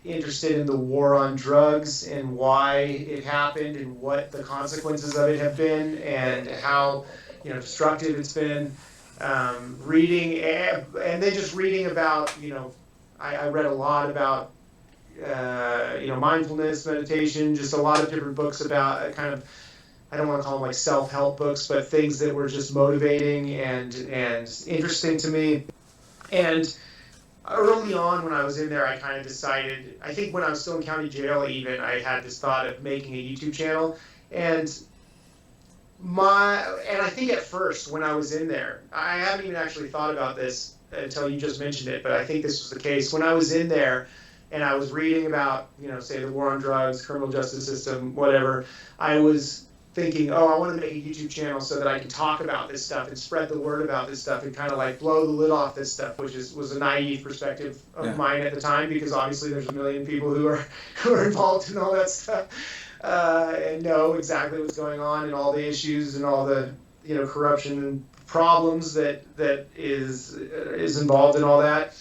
interested in the war on drugs and why it happened and what the consequences of it have been and how destructive it's been. Reading and then just reading about I read a lot about mindfulness, meditation, just a lot of different books about kind of, I don't want to call them like self-help books, but things that were just motivating and interesting to me. And early on when I was in there, I kind of decided, I think when I was still in county jail even, I had this thought of making a YouTube channel. And I think at first when I was in there, I haven't even actually thought about this until you just mentioned it, but I think this was the case. When I was in there and I was reading about, say the war on drugs, criminal justice system, whatever, I was thinking, I want to make a YouTube channel so that I can talk about this stuff and spread the word about this stuff and kind of like blow the lid off this stuff, which was a naive perspective of mine at the time, because obviously there's a million people who are involved in all that stuff and know exactly what's going on and all the issues and all the corruption and problems that is involved in all that.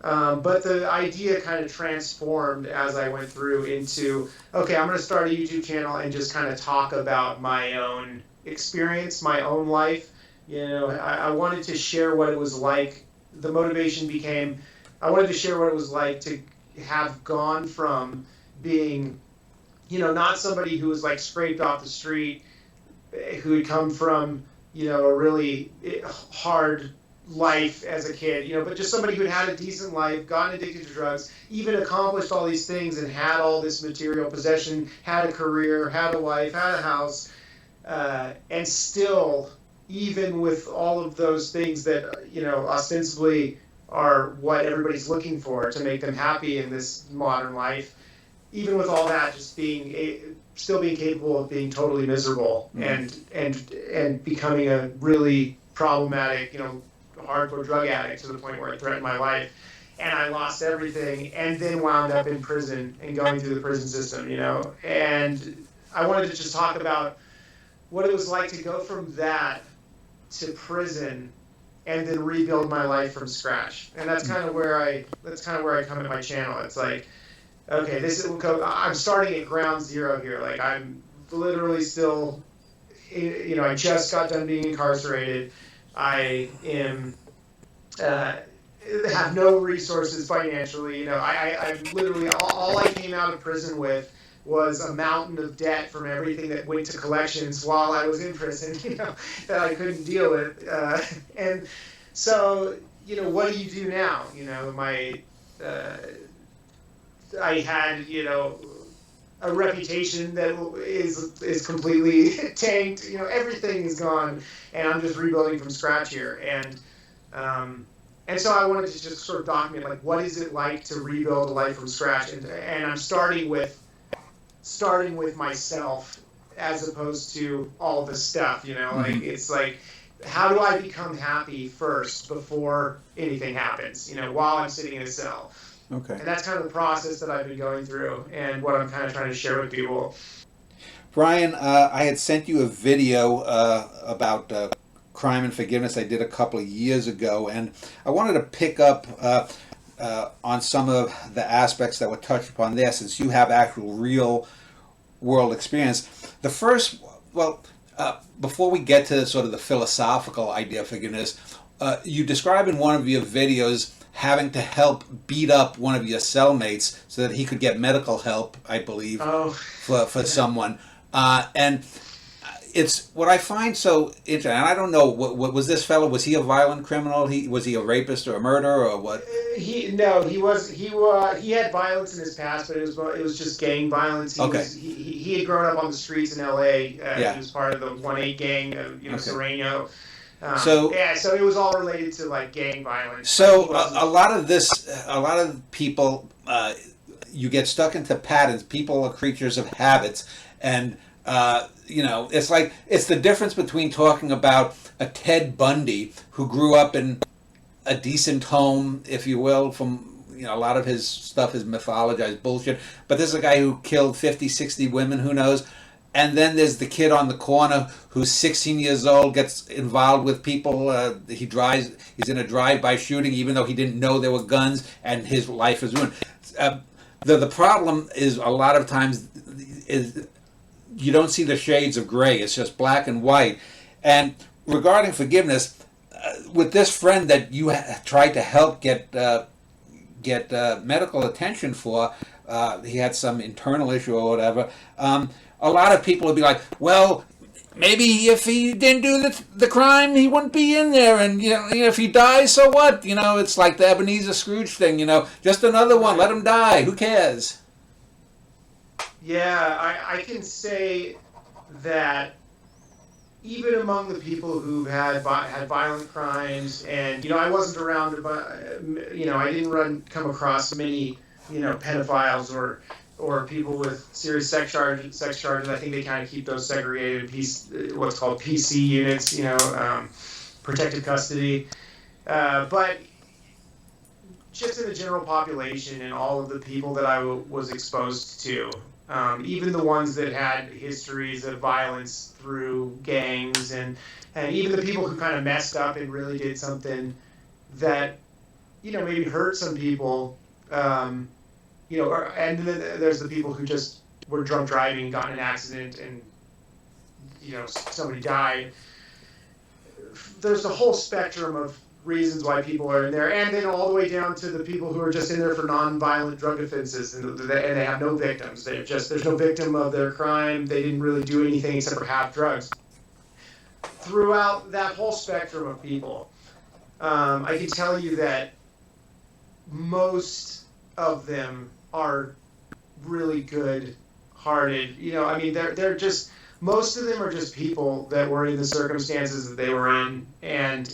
But the idea kind of transformed as I went through into, okay, I'm going to start a YouTube channel and just kind of talk about my own experience, my own life. I wanted to share what it was like. The motivation became, I wanted to share what it was like to have gone from being, not somebody who was like scraped off the street, who had come from, a really hard life as a kid, but just somebody who had a decent life, gotten addicted to drugs, even accomplished all these things and had all this material possession, had a career, had a wife, had a house, and still, even with all of those things that, ostensibly are what everybody's looking for to make them happy in this modern life, even with all that, just still being capable of being totally miserable and becoming a really problematic, hardcore drug addict to the point where it threatened my life, and I lost everything, and then wound up in prison and going through the prison system, and I wanted to just talk about what it was like to go from that to prison and then rebuild my life from scratch. And that's kind of where I come at my channel. It's like, okay, I'm starting at ground zero here. Like, I'm literally still, I just got done being incarcerated. I am have no resources financially. I literally, all I came out of prison with was a mountain of debt from everything that went to collections while I was in prison, that I couldn't deal with. And so, what do you do now? I had, a reputation that is completely tanked. Everything is gone, and I'm just rebuilding from scratch here. And so I wanted to just sort of document, like, what is it like to rebuild a life from scratch? And I'm starting with myself as opposed to all the stuff, like, it's like, how do I become happy first before anything happens, while I'm sitting in a cell? Okay. And that's kind of the process that I've been going through and what I'm kind of trying to share with people. Brian, I had sent you a video about crime and forgiveness I did a couple of years ago, and I wanted to pick up on some of the aspects that were touched upon there, since you have actual real world experience. The first, before we get to sort of the philosophical idea of forgiveness, you describe in one of your videos having to help beat up one of your cellmates so that he could get medical help, I believe, for someone. And it's what I find so interesting. And I don't know, what was this fellow? Was he a violent criminal? Was he a rapist or a murderer or what? He had violence in his past, but it was just gang violence. He had grown up on the streets in L.A. He was part of the 1-8 gang, Sereno. So it was all related to, like, gang violence. So a lot of people, you get stuck into patterns. People are creatures of habits, and it's the difference between talking about a Ted Bundy who grew up in a decent home, if you will, from a lot of his stuff is mythologized bullshit, but this is a guy who killed 50, 60 women, who knows. And then there's the kid on the corner who's 16 years old, gets involved with people. He's in a drive-by shooting, even though he didn't know there were guns, and his life is ruined. The problem is, a lot of times, is you don't see the shades of gray. It's just black and white. And regarding forgiveness, with this friend that you tried to help get medical attention for, he had some internal issue or whatever. A lot of people would be like, well, maybe if he didn't do the crime, he wouldn't be in there. And, if he dies, so what? It's like the Ebenezer Scrooge thing, just another one. Let him die. Who cares? Yeah, I can say that even among the people who've had violent crimes, and, I wasn't around, but, I didn't come across many, pedophiles or people with serious sex charges. I think they kind of keep those segregated, what's called PC units, protective custody. But just in the general population and all of the people that I was exposed to, even the ones that had histories of violence through gangs, and even the people who kind of messed up and really did something that, maybe hurt some people, and then there's the people who just were drunk driving, got in an accident, and somebody died. There's a whole spectrum of reasons why people are in there, and then all the way down to the people who are just in there for non-violent drug offenses, and they have no victims. There's no victim of their crime. They didn't really do anything except for have drugs. Throughout that whole spectrum of people, I can tell you that most of them are really good-hearted. They're just, most of them are just people that were in the circumstances that they were in, and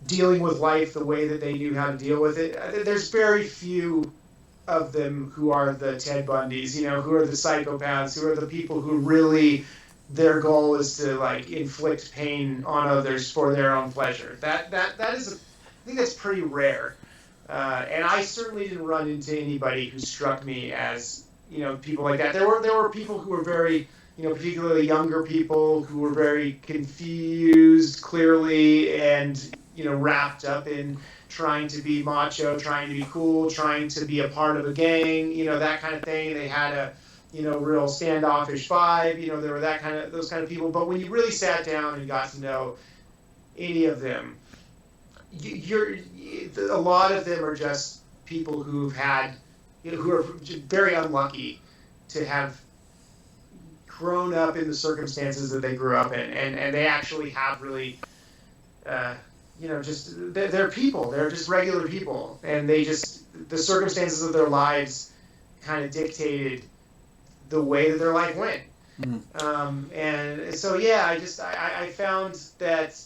dealing with life the way that they knew how to deal with it. There's very few of them who are the Ted Bundys, who are the psychopaths, who are the people who really, their goal is to, like, inflict pain on others for their own pleasure. That is, I think that's pretty rare. And I certainly didn't run into anybody who struck me as, people like that. There were people who were very particularly younger people who were very confused, clearly, and wrapped up in trying to be macho, trying to be cool, trying to be a part of a gang, that kind of thing. They had a real standoffish vibe. There were those kind of people. But when you really sat down and got to know any of them, a lot of them are just people who are very unlucky to have grown up in the circumstances that they grew up in, and they actually have really, just they're people. They're just regular people, and the circumstances of their lives kind of dictated the way that their life went. And so, yeah, I found that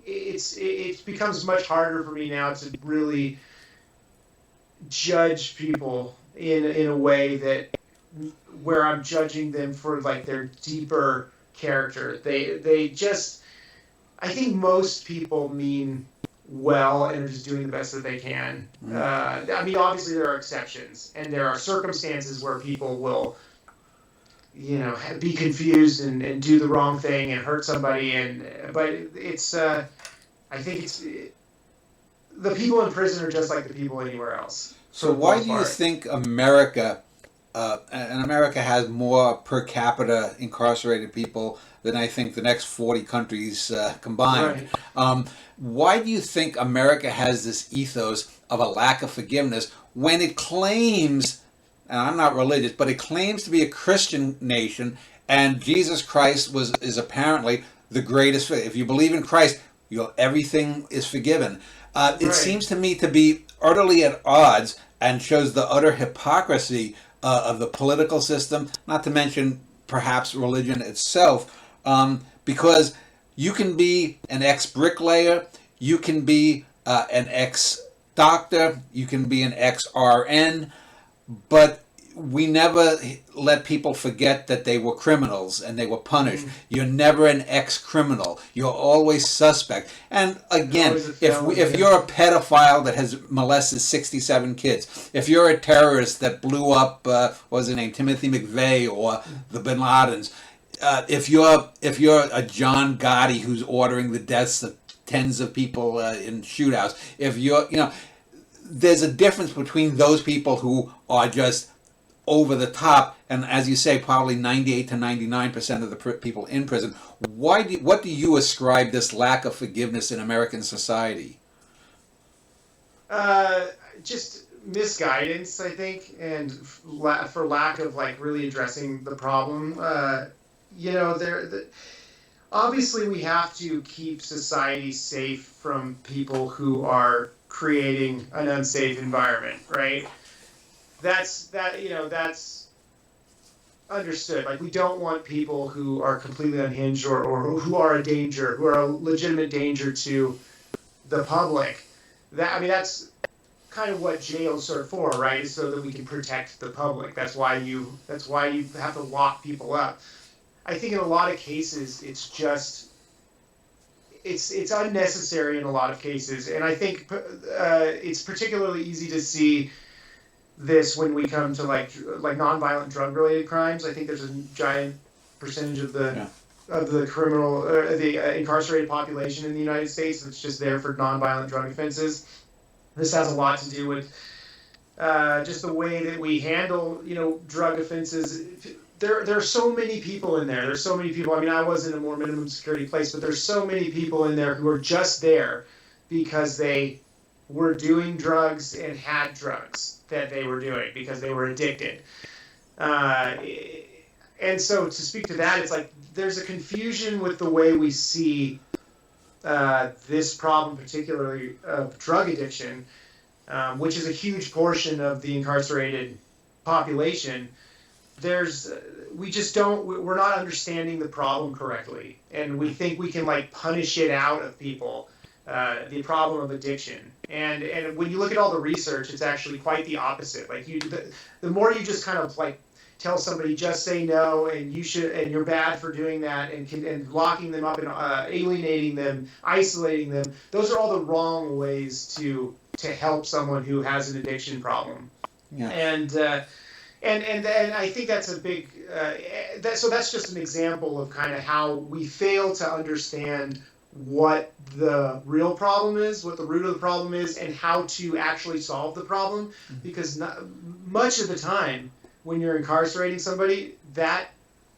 it becomes much harder for me now to really judge people in a way where I'm judging them for like their deeper character. I think most people mean well and are just doing the best that they can. I mean, obviously there are exceptions, and there are circumstances where people will, be confused and do the wrong thing and hurt somebody. But I think the people in prison are just like the people anywhere else. So why do you think America, and America has more per capita incarcerated people than I think the next 40 countries combined. Right. Why do you think America has this ethos of a lack of forgiveness when it claims, and I'm not religious, but it claims to be a Christian nation, and Jesus Christ is apparently the greatest. If you believe in Christ, everything is forgiven. It seems to me to be utterly at odds and shows the utter hypocrisy of the political system, not to mention perhaps religion itself, because you can be an ex-bricklayer, you can be an ex-doctor, you can be an ex-RN, but we never let people forget that they were criminals and they were punished. You're never an ex-criminal. You're always suspect. And again, if you're a pedophile that has molested 67 kids, if you're a terrorist that blew up, what was his name, Timothy McVeigh or the Bin Ladens, if you're a John Gotti who's ordering the deaths of tens of people in shootouts, if you're, there's a difference between those people who are just over the top, and as you say, probably 98 to 99% of the people in prison. What do you ascribe this lack of forgiveness in American society? Just misguidance, I think, and for lack of like really addressing the problem. Obviously we have to keep society safe from people who are creating an unsafe environment, right? That's understood. Like, we don't want people who are completely unhinged or who are a danger, who are a legitimate danger to the public. That's kind of what jails are for, right? Is so that we can protect the public. That's why you have to lock people up. I think in a lot of cases it's unnecessary in a lot of cases, and I think it's particularly easy to see this when we come to like nonviolent drug-related crimes. I think there's a giant percentage of the criminal the incarcerated population in the United States that's just there for nonviolent drug offenses. This has a lot to do with just the way that we handle drug offenses. There are so many people in there. There's so many people. I mean, I was in a more minimum security place, but there's so many people in there who are just there because they were doing drugs and had drugs that they were doing because they were addicted. And so to speak to that, it's like there's a confusion with the way we see this problem, particularly of drug addiction, which is a huge portion of the incarcerated population. We're not understanding the problem correctly, and we think we can like punish it out of people, the problem of addiction. And when you look at all the research, it's actually quite the opposite. Like the more you just kind of like tell somebody just say no, and you're bad for doing that, and locking them up and alienating them, isolating them. Those are all the wrong ways to help someone who has an addiction problem. Yeah. And And I think that's a big that's just an example of kind of how we fail to understand what the real problem is, what the root of the problem is, and how to actually solve the problem. Because not, much of the time, when you're incarcerating somebody, that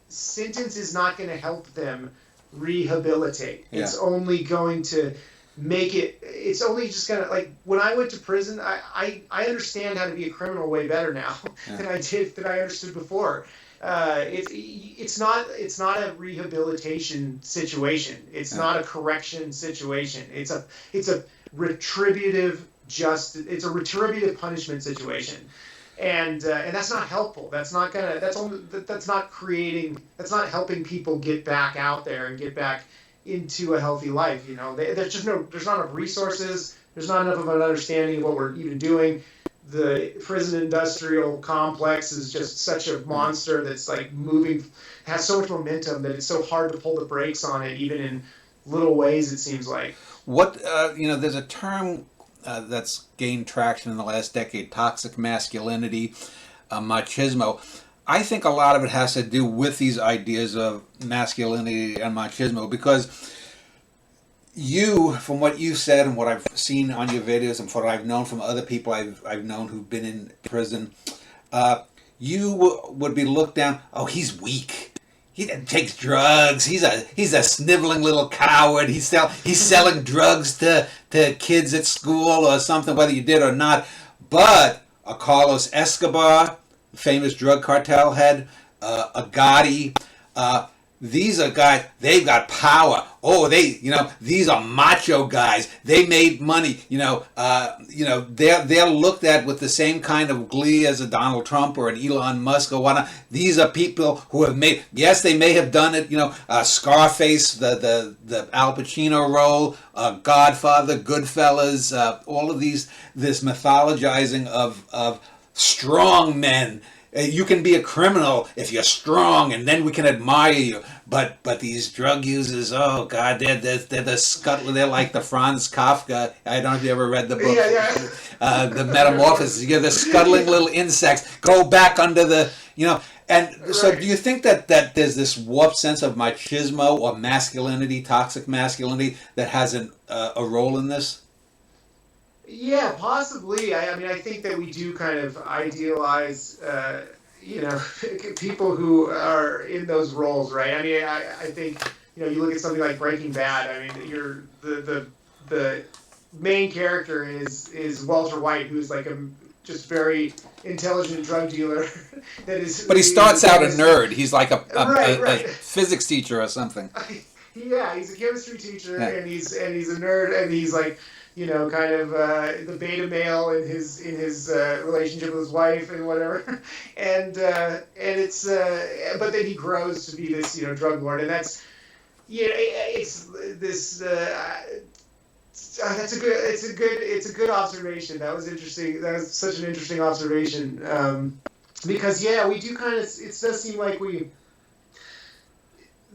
sentence is not going to help them rehabilitate. Yeah. It's only going to make it, it's only just going to, like, when I went to prison, I understand how to be a criminal way better now than I understood before. It's not a rehabilitation situation. It's not a correction situation. It's a retributive it's a retributive punishment situation. And that's not helpful. That's not helping people get back out there and get back into a healthy life. There's not enough resources. There's not enough of an understanding of what we're even doing. The prison industrial complex is just such a monster that's like moving, has so much momentum that it's so hard to pull the brakes on it, even in little ways, it seems like. There's a term that's gained traction in the last decade: toxic masculinity, machismo. I think a lot of it has to do with these ideas of masculinity and machismo, because you, from what you said and what I've seen on your videos and what I've known from other people I've known who've been in prison, you would be looked down. Oh, he's weak. He takes drugs. He's a sniveling little coward. He's selling drugs to kids at school or something, whether you did or not. But a Carlos Escobar, famous drug cartel head, a Gotti, these are guys, they've got power. Oh, these are macho guys. They made money. They're looked at with the same kind of glee as a Donald Trump or an Elon Musk or whatnot. These are people who have made, yes, they may have done it, Scarface, the Al Pacino role, Godfather, Goodfellas, all of this mythologizing of strong men. You can be a criminal if you're strong, and then we can admire you. But these drug users, oh God, they're the scuttle. They're like the Franz Kafka. I don't know if you ever read the book, the Metamorphosis. You're the scuttling little insects. Go back under the, And so, do you think that there's this warped sense of machismo or masculinity, toxic masculinity, that has a role in this? Yeah, possibly. I think that we do kind of idealize, people who are in those roles, right? I think, you look at something like Breaking Bad. You're the main character is Walter White, who's like a just very intelligent drug dealer. But he starts out a nerd. He's like a physics teacher or something. Yeah, he's a chemistry teacher, and he's a nerd, and he's like, kind of the beta male in his relationship with his wife and whatever, and it's but then he grows to be this drug lord, and that's it's this it's a good observation. That was interesting. That was such an interesting observation, because we do kind of, it does seem like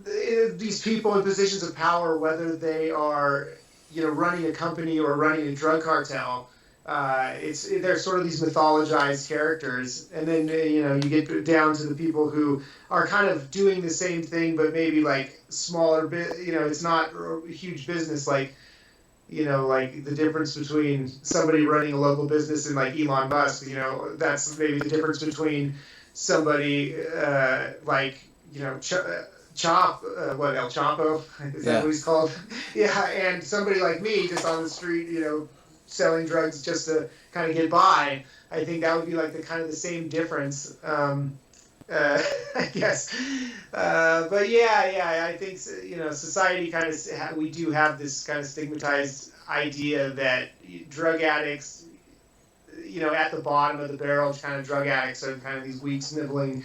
these people in positions of power, whether they are running a company or running a drug cartel, they're sort of these mythologized characters, and then you get down to the people who are kind of doing the same thing, but maybe like smaller bit. It's not a huge business, like like the difference between somebody running a local business and like Elon Musk. That's maybe the difference between somebody like Chop, El Chapo, is that what he's called? Yeah, and somebody like me just on the street, selling drugs just to kind of get by. I think that would be like the kind of the same difference, I guess. But I think society kind of, we do have this kind of stigmatized idea that drug addicts, at the bottom of the barrel, kind of drug addicts are kind of these weak, sniveling,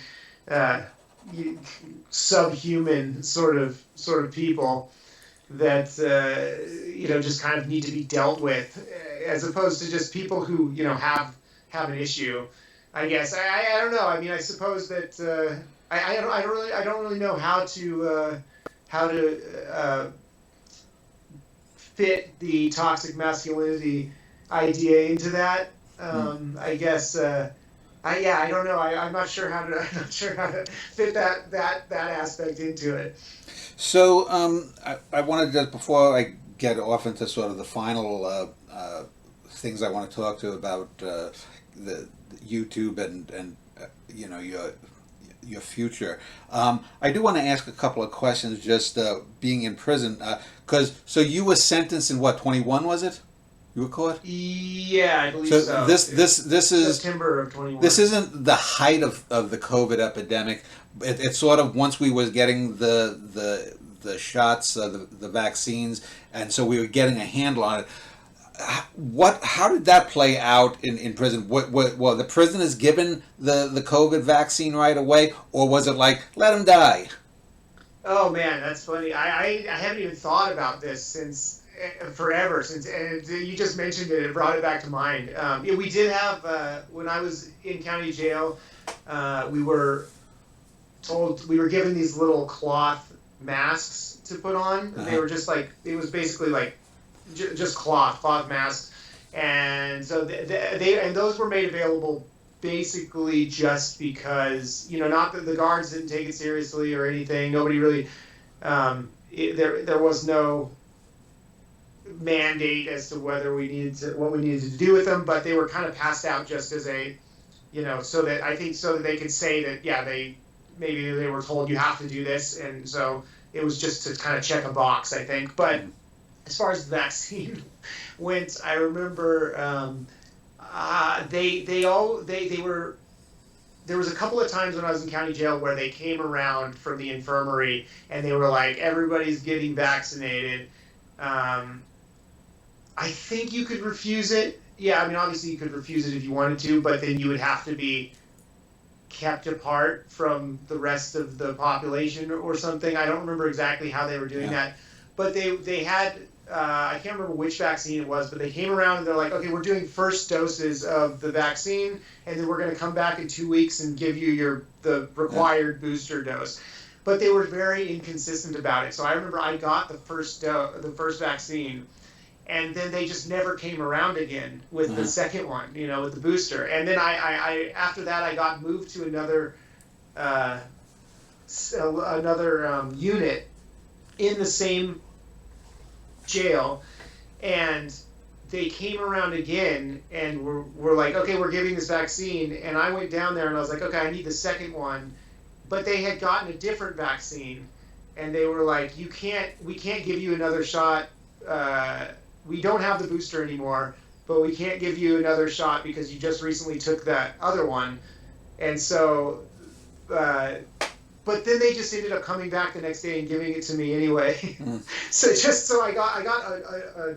subhuman sort of people that just kind of need to be dealt with, as opposed to just people who have an issue. I guess I don't know. I suppose that I don't really know how to fit the toxic masculinity idea into that. I guess Yeah, I don't know. I'm not sure how to. I'm not sure how to fit that aspect into it. So I wanted to, before I get off into sort of the final things I want to talk to about the YouTube and you know your future. I do want to ask a couple of questions. Just being in prison, because so you were sentenced in what, 21 was it? You were caught. Yeah, I believe So so. this is September of this 21. isn't the height of the COVID epidemic. It's sort of once we was getting the shots, the vaccines, and so we were getting a handle on it. How did that play out in prison? Well, the prison is given the COVID vaccine right away, or was it like let him die? Oh man, that's funny. I haven't even thought about this since forever. Since and you just mentioned it, it brought it back to mind. Yeah, we did have when I was in county jail, we were told we were given these little cloth masks to put on. They Uh-huh. were just like it was basically like just cloth masks, and so they and those were made available basically just because not that the guards didn't take it seriously or anything. Nobody really there was no mandate as to whether we needed to what we needed to do with them, but they were kind of passed out just as a so that I think so that they could say that yeah maybe they were told you have to do this, and so it was just to kind of check a box, I think. But as far as the vaccine went, I remember they were there was a couple of times when I was in county jail where they came around from the infirmary and they were like, everybody's getting vaccinated. Um, I think you could refuse it. Yeah, I mean, obviously you could refuse it if you wanted to, but then you would have to be kept apart from the rest of the population or something. I don't remember exactly how they were doing Yeah. that, but they had I can't remember which vaccine it was, but they came around and they're like, okay, we're doing first doses of the vaccine, and then we're going to come back in 2 weeks and give you the Yeah. required booster dose. But they were very inconsistent about it. So I remember I got the first vaccine, and then they just never came around again with the Uh-huh. second one, with the booster. And then I after that I got moved to uh, another unit in the same jail, and they came around again and were like, okay, we're giving this vaccine. And I went down there and I was like, okay, I need the second one. But they had gotten a different vaccine, and they were like, we can't give you another shot. We don't have the booster anymore, but we can't give you another shot because you just recently took that other one. And so, uh, but then they just ended up coming back the next day and giving it to me anyway. Mm. So I got a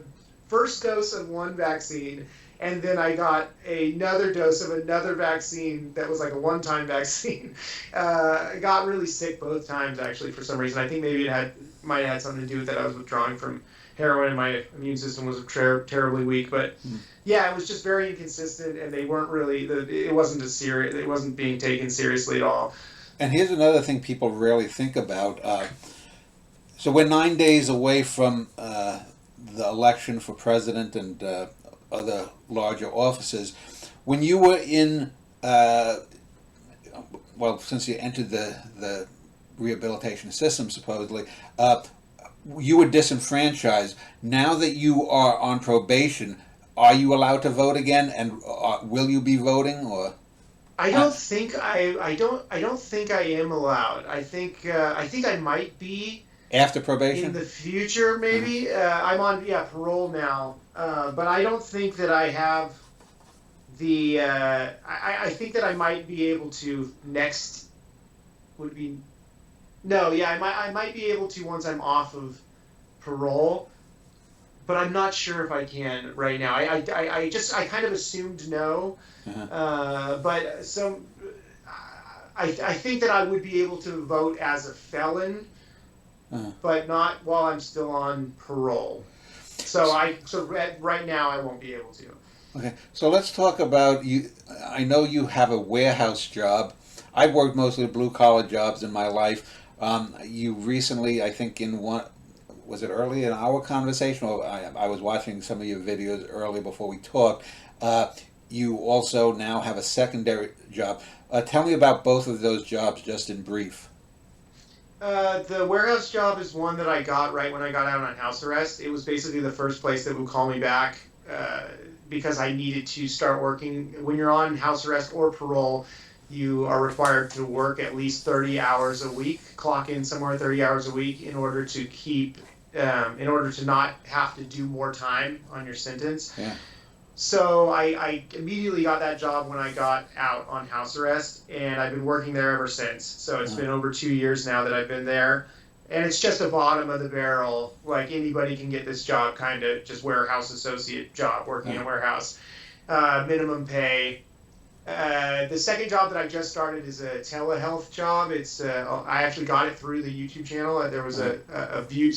first dose of one vaccine, and then I got another dose of another vaccine that was like a one-time vaccine. I got really sick both times actually for some reason. I think maybe might have had something to do with that. I was withdrawing from heroin and my immune system was terribly weak. But yeah, it was just very inconsistent, and they weren't really it wasn't as serious. It wasn't being taken seriously at all. And here's another thing people rarely think about. So we're 9 days away from the election for president and other larger offices. When you were in, well, since you entered the rehabilitation system, supposedly, you were disenfranchised. Now that you are on probation, are you allowed to vote again? And will you be voting? Or uh, I don't think I am allowed. I think I might be after in probation? the future, Uh-huh. maybe. I'm on parole now, but I don't think that I have the. I think that I might be able to next would be no, yeah, I might be able to once I'm off of parole, but I'm not sure if I can right now. I kind of assumed no, Uh-huh. but I think that I would be able to vote as a felon, Uh-huh. but not while I'm still on parole. Right now I won't be able to. Okay, so let's talk about you. I know you have a warehouse job. I've worked mostly blue collar jobs in my life. You recently, I think, in one, was it early in our conversation, or I was watching some of your videos earlier before we talked. you also now have a secondary job. Tell me about both of those jobs, just in brief. The warehouse job is one that I got right when I got out on house arrest. It was basically the first place that would call me back because I needed to start working. When you're on house arrest or parole, you are required to work at least 30 hours a week, clock in somewhere 30 hours a week in order to in order to not have to do more time on your sentence. Yeah. So I immediately got that job when I got out on house arrest, and I've been working there ever since. So it's been over 2 years now that I've been there, and it's just a bottom of the barrel. Like anybody can get this job, kind of just warehouse associate job, working in a warehouse, minimum pay. The second job that I just started is a telehealth job. I actually got it through the YouTube channel. There was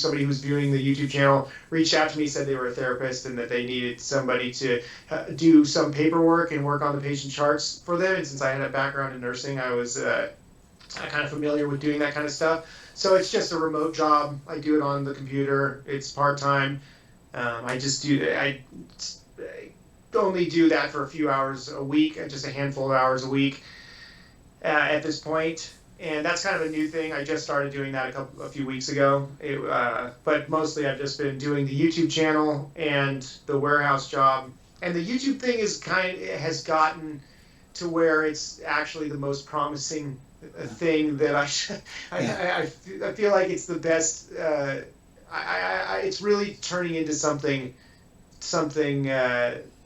somebody who was viewing the YouTube channel reached out to me, said they were a therapist and that they needed somebody to do some paperwork and work on the patient charts for them. And since I had a background in nursing, I was kind of familiar with doing that kind of stuff. So it's just a remote job. I do it on the computer. It's part-time. I only do that for a few hours a week, just a handful of hours a week at this point. And that's kind of a new thing. I just started doing that a few weeks ago. But mostly I've just been doing the YouTube channel and the warehouse job. And the YouTube thing has gotten to where it's actually the most promising thing that I feel like it's the best. It's really turning into something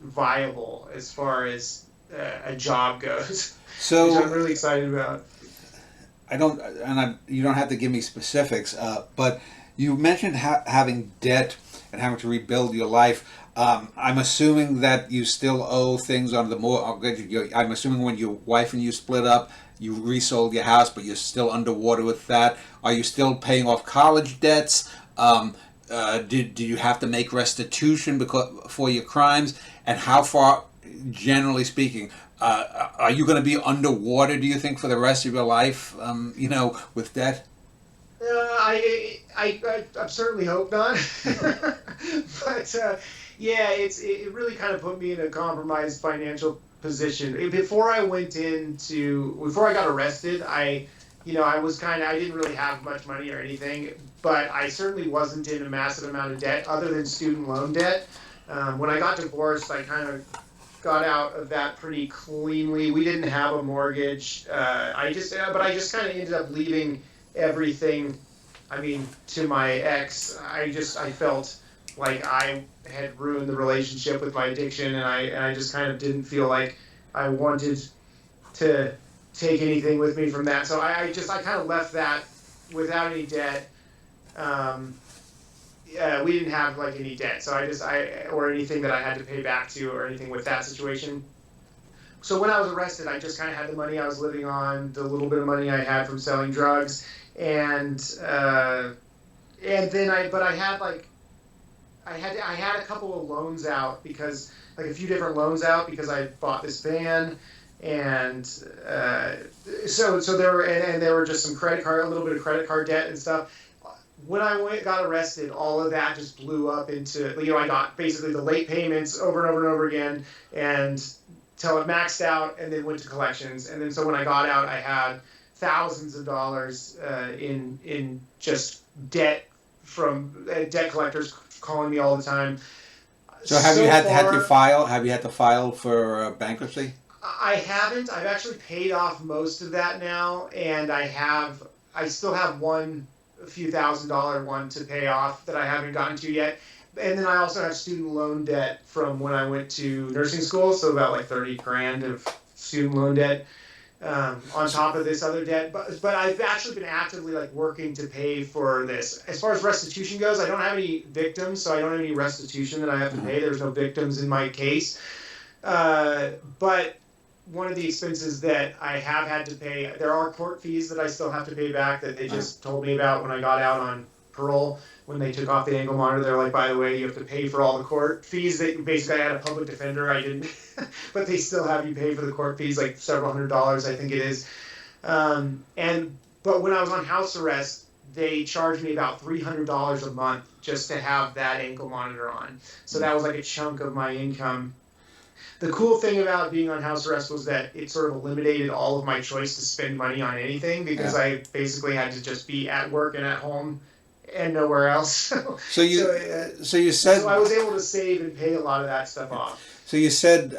viable as far as a job goes. So which I'm really excited about. You don't have to give me specifics, but you mentioned having debt and having to rebuild your life. I'm assuming that you still owe things on the mortgage. I'm assuming when your wife and you split up, you resold your house, but you're still underwater with that. Are you still paying off college debts? Did you have to make restitution for your crimes? And how far, generally speaking, are you going to be underwater, do you think, for the rest of your life, with debt? I certainly hope not. But yeah, it really kind of put me in a compromised financial position. Before I got arrested, I didn't really have much money or anything, but I certainly wasn't in a massive amount of debt other than student loan debt. When I got divorced, I kind of got out of that pretty cleanly. We didn't have a mortgage. I just kind of ended up leaving everything, to my ex. I felt like I had ruined the relationship with my addiction, and I just kind of didn't feel like I wanted to take anything with me from that. So I kind of left that without any debt. We didn't have any debt, so or anything that I had to pay back to or anything with that situation. So when I was arrested, I just kind of had the money I was living on, the little bit of money I had from selling drugs, and then I had a couple of loans out because a few different loans out because I bought this van. And so there were just some a little bit of credit card debt and stuff. When I got arrested, all of that just blew up into, I got basically the late payments over and over and over again, and till it maxed out, and then went to collections. And then so when I got out, I had thousands of dollars in just debt from debt collectors calling me all the time. So have you had to file? Have you had to file for bankruptcy? I haven't. I've actually paid off most of that now, and I still have a few $1,000 one to pay off that I haven't gotten to yet. And then I also have student loan debt from when I went to nursing school, so about $30,000 of student loan debt on top of this other debt. But I've actually been actively working to pay for this. As far as restitution goes, I don't have any victims, so I don't have any restitution that I have to pay. There's no victims in my case. But one of the expenses that I have had to pay, there are court fees that I still have to pay back that they just told me about when I got out on parole. When they took off the ankle monitor, they're like, by the way, you have to pay for all the court fees. That basically, I had a public defender, I didn't, but they still have you pay for the court fees, several $100s, I think it is. But when I was on house arrest, they charged me about $300 a month just to have that ankle monitor on. So that was a chunk of my income. The cool thing about being on house arrest was that it sort of eliminated all of my choice to spend money on anything, because Yeah. I basically had to just be at work and at home and nowhere else. So you, so you So I said, was able to save and pay a lot of that stuff off. so you said,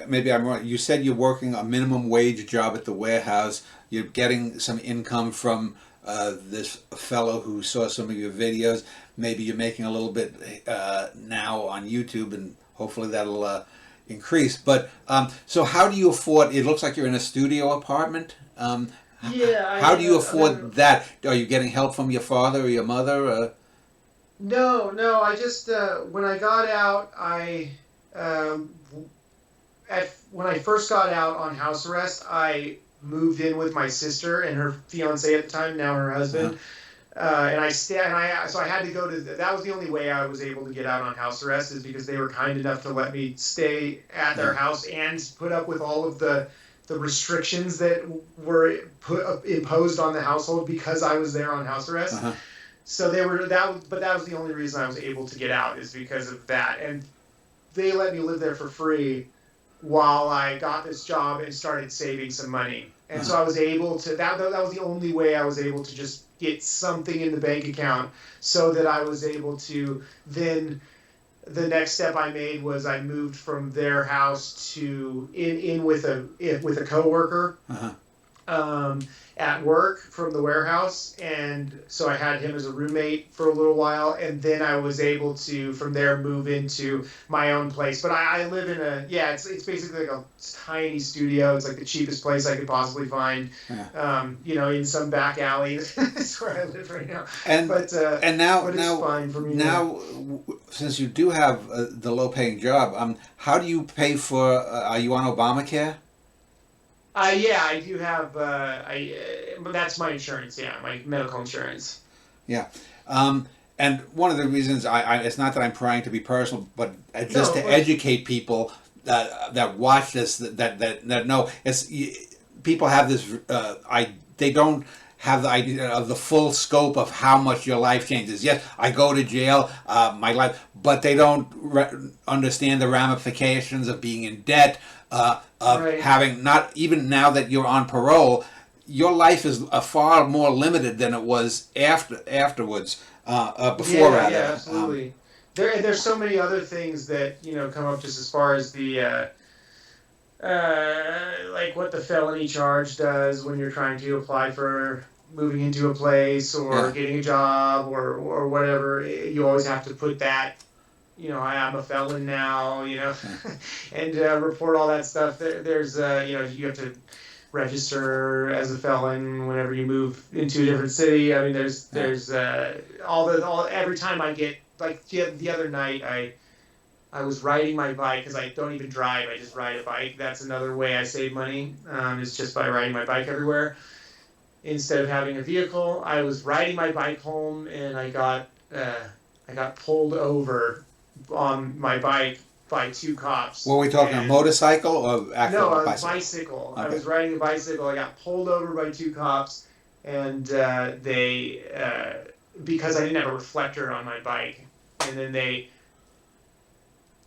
maybe I'm wrong. You said you're working a minimum wage job at the warehouse. You're getting some income from this fellow who saw some of your videos. Maybe you're making a little bit now on YouTube, and hopefully that'll increase. But so how do you afford? It looks like you're in a studio apartment. Yeah, How do you I'm afford that? Are you getting help from your father or your mother? no. I just when I got out, um, when I first got out on house arrest, I moved in with my sister and her fiance at the time, now her husband. And so I had to go to. That was the only way I was able to get out on house arrest, is because they were kind enough to let me stay at their house and put up with all of the restrictions that were imposed on the household because I was there on house arrest. Uh-huh. So but that was the only reason I was able to get out, is because of that. And they let me live there for free while I got this job and started saving some money. And so I was able to, that was the only way I was able to just get something in the bank account, so that I was able to then, the next step I made was I moved from their house to in with a coworker. At work from the warehouse, and so I had him as a roommate for a little while, and then I was able to from there move into my own place. But I live in it's basically like a tiny studio. It's like the cheapest place I could possibly find, in some back alley. That's where I live right now. And now it's fine for me now, since you do have the low paying job, how do you pay for? Are you on Obamacare? I do have. But that's my insurance. Yeah, my medical insurance. Yeah. And one of the reasons it's not that I'm trying to be personal, but just to educate people that watch this, that know, people have this. They don't have the idea of the full scope of how much your life changes. Yes, I go to jail, my life, but they don't understand the ramifications of being in debt. Of having, not even now that you're on parole, your life is far more limited than it was afterwards. Before rather. Yeah, absolutely. There's so many other things that come up, just as far as the like what the felony charge does when you're trying to apply for moving into a place or getting a job or whatever. You always have to put that. I'm a felon now, and report all that stuff. There's, you have to register as a felon whenever you move into a different city. I mean, there's every time I get, like the other night, I was riding my bike, because I don't even drive. I just ride a bike. That's another way I save money, is just by riding my bike everywhere. Instead of having a vehicle, I was riding my bike home, and I got pulled over on my bike by two cops. Were we talking a motorcycle or actual bicycle? No, a bicycle? Okay. I was riding a bicycle. I got pulled over by two cops, and they because I didn't have a reflector on my bike, and then they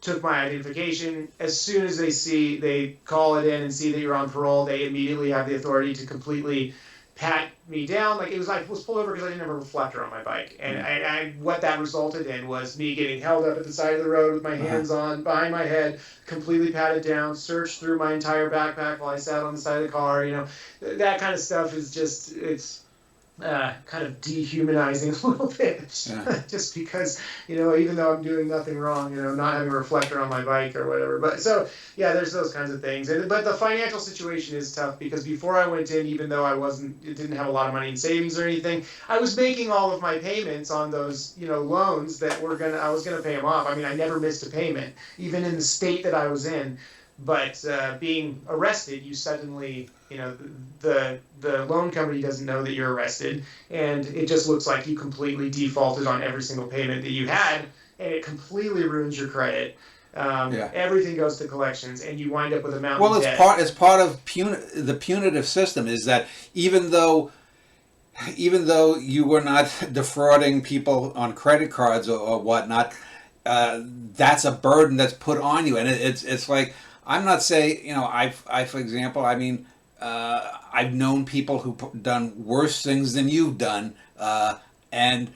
took my identification. As soon as they call it in and see that you're on parole, they immediately have the authority to completely pat me down. Like, it was like I was pulled over because I didn't have a reflector on my bike, and what that resulted in was me getting held up at the side of the road with my hands on behind my head, completely patted down, searched through my entire backpack while I sat on the side of the car. That kind of stuff is just, it's kind of dehumanizing a little bit, just because, even though I'm doing nothing wrong, not having a reflector on my bike or whatever. But so, there's those kinds of things. But the financial situation is tough, because before I went in, even though didn't have a lot of money in savings or anything, I was making all of my payments on those, loans that I was gonna pay them off. I mean, I never missed a payment, even in the state that I was in. But being arrested, you suddenly, the loan company doesn't know that you're arrested, and it just looks like you completely defaulted on every single payment that you had, and it completely ruins your credit. Everything goes to collections, and you wind up with a mountain of debt. It's part of the punitive system, is that even though you were not defrauding people on credit cards or whatnot, that's a burden that's put on you, and it's like, I'm not saying, I for example, I mean, I've known people who've done worse things than you've done, and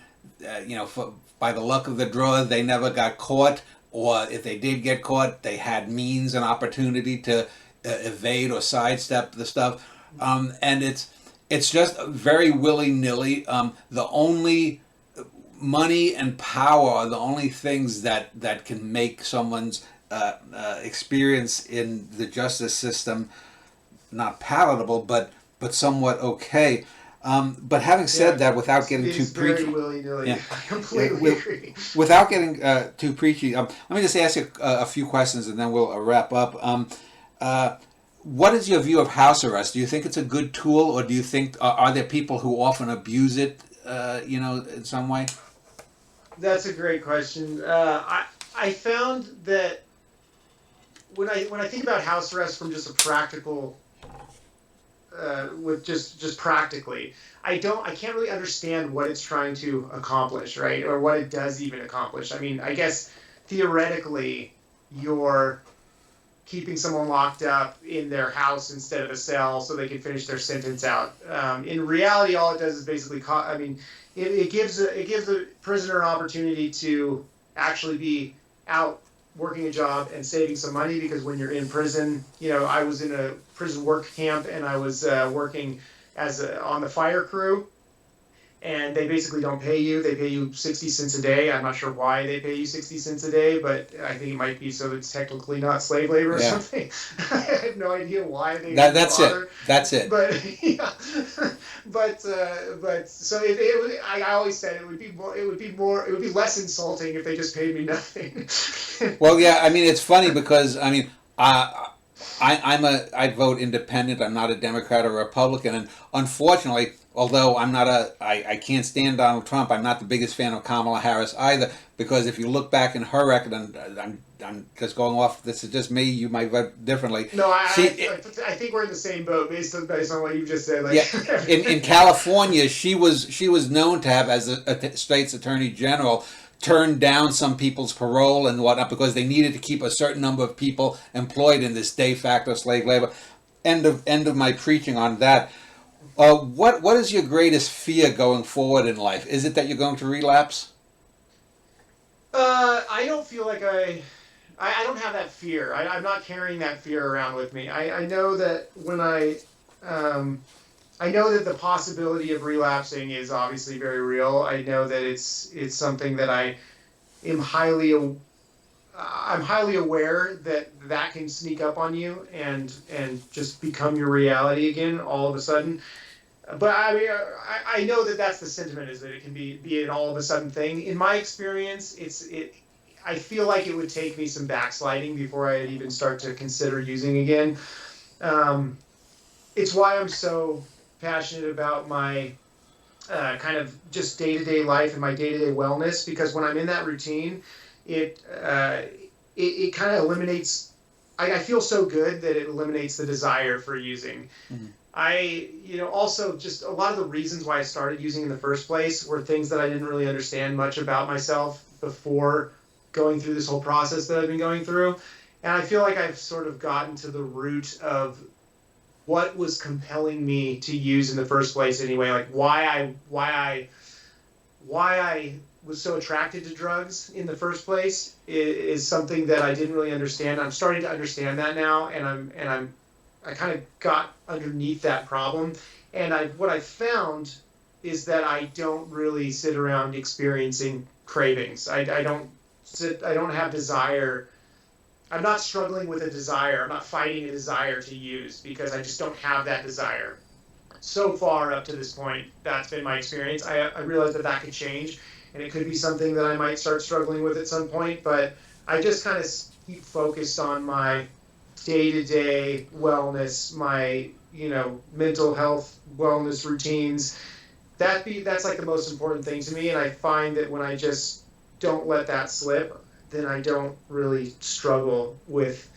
by the luck of the draw, they never got caught, or if they did get caught, they had means and opportunity to evade or sidestep the stuff, and it's just very willy nilly. The only money and power are the only things that can make someone's experience in the justice system not palatable, but somewhat okay. But having said that, without getting too preachy, very willy-nilly. yeah, I completely agree. without getting too preachy, let me just ask you a few questions, and then we'll wrap up. What is your view of house arrest? Do you think it's a good tool, or do you think are there people who often abuse it? In some way. That's a great question. I found that when I think about house arrest from just a practical, with just practically, I can't really understand what it's trying to accomplish, right? Or what it does even accomplish. I mean, I guess theoretically, you're keeping someone locked up in their house instead of a cell so they can finish their sentence out. In reality, all it does is basically, it gives the prisoner an opportunity to actually be out working a job and saving some money, because when you're in prison, I was in a prison work camp, and I was working on the fire crew, and they basically don't pay you. They pay you 60 cents a day. I'm not sure why they pay you 60 cents a day, but I think it might be so it's technically not slave labor or something. I have no idea why they that's bother. it. That's it. But yeah, but so I always said it would be less insulting if they just paid me nothing. Well, yeah, I mean, it's funny because I mean, I vote independent. I'm not a Democrat or Republican, and unfortunately, although I can't stand Donald Trump, I'm not the biggest fan of Kamala Harris either, because if you look back in her record, and I'm just going off, this is just me, you might vote differently. No, I think we're in the same boat based on what you just said. Yeah, in California, she was known to have, as a state's attorney general, turned down some people's parole and whatnot because they needed to keep a certain number of people employed in this de facto slave labor. End of my preaching on that. What is your greatest fear going forward in life? Is it that you're going to relapse? I don't feel like I don't have that fear. I'm not carrying that fear around with me. I know that when I know that the possibility of relapsing is obviously very real. I know that it's something that I'm highly aware that can sneak up on you and just become your reality again all of a sudden. But I mean, I know that that's the sentiment, is that it can be an all of a sudden thing. In my experience, I feel like it would take me some backsliding before I'd even start to consider using again. It's why I'm so passionate about my kind of just day-to-day life and my day-to-day wellness, because when I'm in that routine, it kind of eliminates. I feel so good that it eliminates the desire for using. Mm-hmm. Also just a lot of the reasons why I started using in the first place were things that I didn't really understand much about myself before going through this whole process that I've been going through. And I feel like I've sort of gotten to the root of what was compelling me to use in the first place anyway, like why I was so attracted to drugs in the first place is something that I didn't really understand. I'm starting to understand that now, and I kind of got underneath that problem. And what I found is that I don't really sit around experiencing cravings. I don't have desire. I'm not struggling with a desire. I'm not fighting a desire to use, because I just don't have that desire. So far up to this point, that's been my experience. I realize that could change, and it could be something that I might start struggling with at some point, but I just kind of keep focused on my day-to-day wellness, my mental health wellness routines. That's like the most important thing to me, and I find that when I just don't let that slip, then I don't really struggle with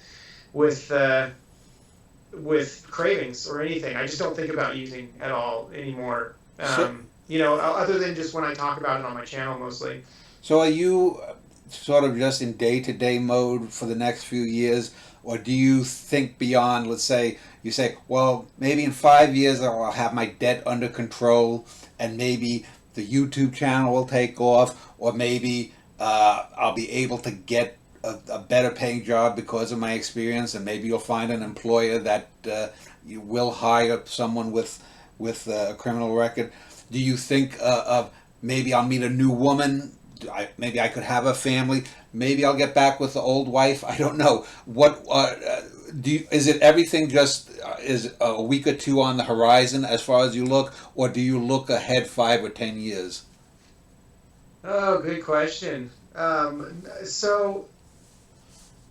cravings or anything. I just don't think about using at all anymore. Other than just when I talk about it on my channel mostly. So are you, sort of just in day-to-day mode for the next few years, or do you think beyond? Let's say you say, well, maybe in 5 years I'll have my debt under control, and maybe the YouTube channel will take off, or maybe I'll be able to get a better paying job because of my experience, and maybe you'll find an employer that you will hire someone with a criminal record. Do you think of maybe I'll meet a new woman? Maybe I could have a family. Maybe I'll get back with the old wife. I don't know. What is it? Everything just is a week or two on the horizon as far as you look, or do you look ahead 5 or 10 years? Oh, good question. So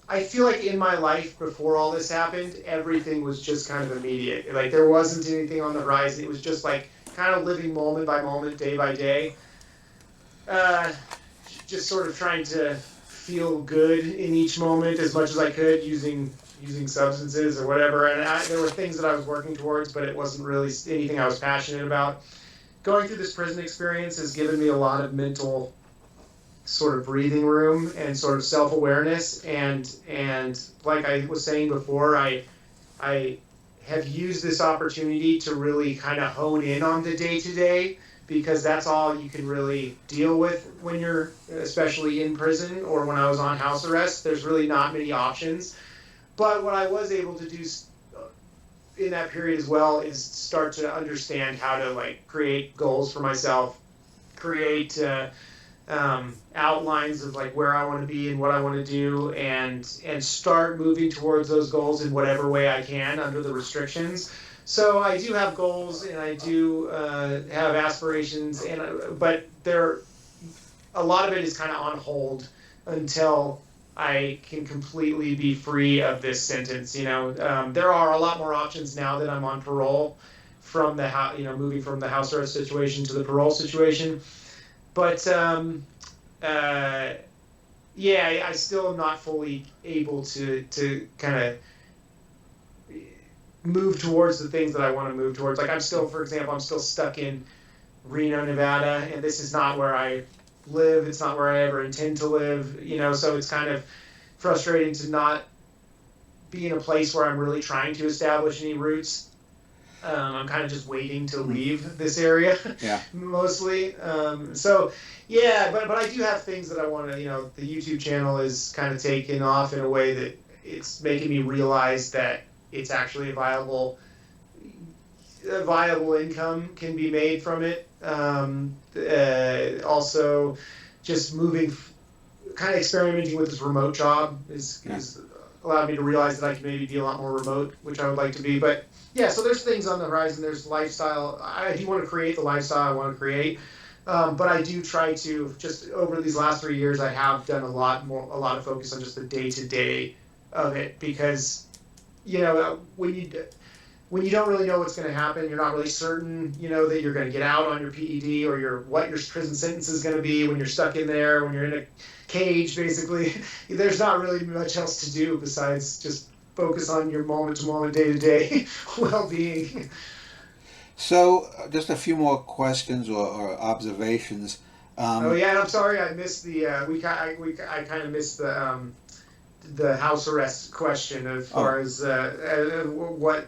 I feel like in my life before all this happened, everything was just kind of immediate. Like there wasn't anything on the horizon. It was just like kind of living moment by moment, day by day. Just sort of trying to feel good in each moment as much as I could using substances or whatever. And there were things that I was working towards, but it wasn't really anything I was passionate about. Going through this prison experience has given me a lot of mental sort of breathing room and sort of self-awareness. And like I was saying before, I have used this opportunity to really kind of hone in on the day-to-day, because that's all you can really deal with when you're especially in prison, or when I was on house arrest. There's really not many options. But what I was able to do in that period as well is start to understand how to like create goals for myself, create outlines of like where I want to be and what I want to do, and start moving towards those goals in whatever way I can under the restrictions. So I do have goals, and I do have aspirations, but a lot of it is kind of on hold until I can completely be free of this sentence. There are a lot more options now that I'm on parole from moving from the house arrest situation to the parole situation. But I still am not fully able to kind of move towards the things that I want to move towards. Like I'm still stuck in Reno, Nevada, and this is not where I live. It's not where I ever intend to live, so it's kind of frustrating to not be in a place where I'm really trying to establish any roots. I'm kind of just waiting to leave this area, mostly. But I do have things that I want to, the YouTube channel is kind of taken off in a way that it's making me realize that it's actually a viable income can be made from it. Also, just kind of experimenting with this remote job is allowed me to realize that I can maybe be a lot more remote, which I would like to be. But yeah, so there's things on the horizon. There's lifestyle. I do want to create the lifestyle I want to create. But I do try to, just over these last 3 years, I have done a lot of focus on just the day-to-day of it, because when you don't really know what's going to happen, you're not really certain, that you're going to get out on your PED, or what your prison sentence is going to be when you're stuck in there, when you're in a cage, basically. There's not really much else to do besides just focus on your moment-to-moment, day-to-day well-being. So, just a few more questions or observations. And I'm sorry I missed the I kind of missed the house arrest question as far as what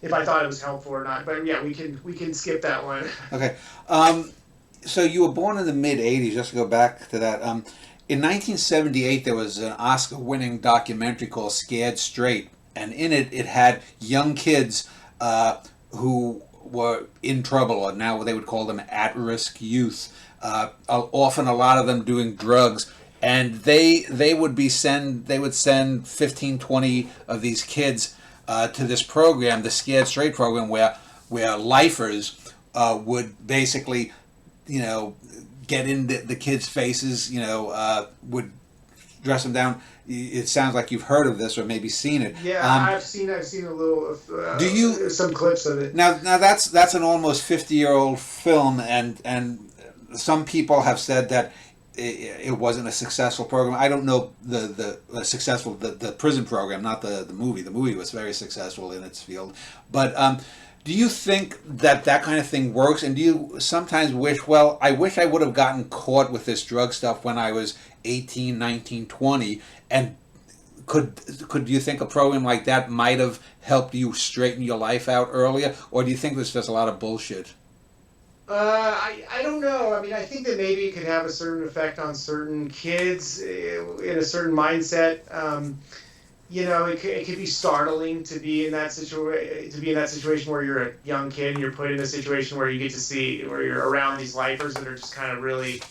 if I thought it was helpful or not. But yeah, we can skip that one. Okay. So you were born in the mid '80s. Just to go back to that. In 1978, there was an Oscar-winning documentary called "Scared Straight," and in it had young kids who were in trouble, or now they would call them at-risk youth. Often, a lot of them doing drugs. And they would send 15, 20 of these kids to this program, the Scared Straight program, where lifers would basically, get in the kids' faces, would dress them down. It sounds like you've heard of this or maybe seen it. Yeah, I've seen a little of some clips of it. Now that's an almost 50-year-old film, and some people have said that it wasn't a successful program. I don't know the prison program, not the movie. The movie was very successful in its field. But do you think that kind of thing works? And do you sometimes wish, well, I wish I would have gotten caught with this drug stuff when I was 18, 19, 20, and could you think a program like that might have helped you straighten your life out earlier, or do you think there's just a lot of bullshit? I don't know. I mean, I think that maybe it could have a certain effect on certain kids in a certain mindset. It could be startling to be in that situation where you're a young kid and you're put in a situation where you get to see where you're around these lifers that are just kind of really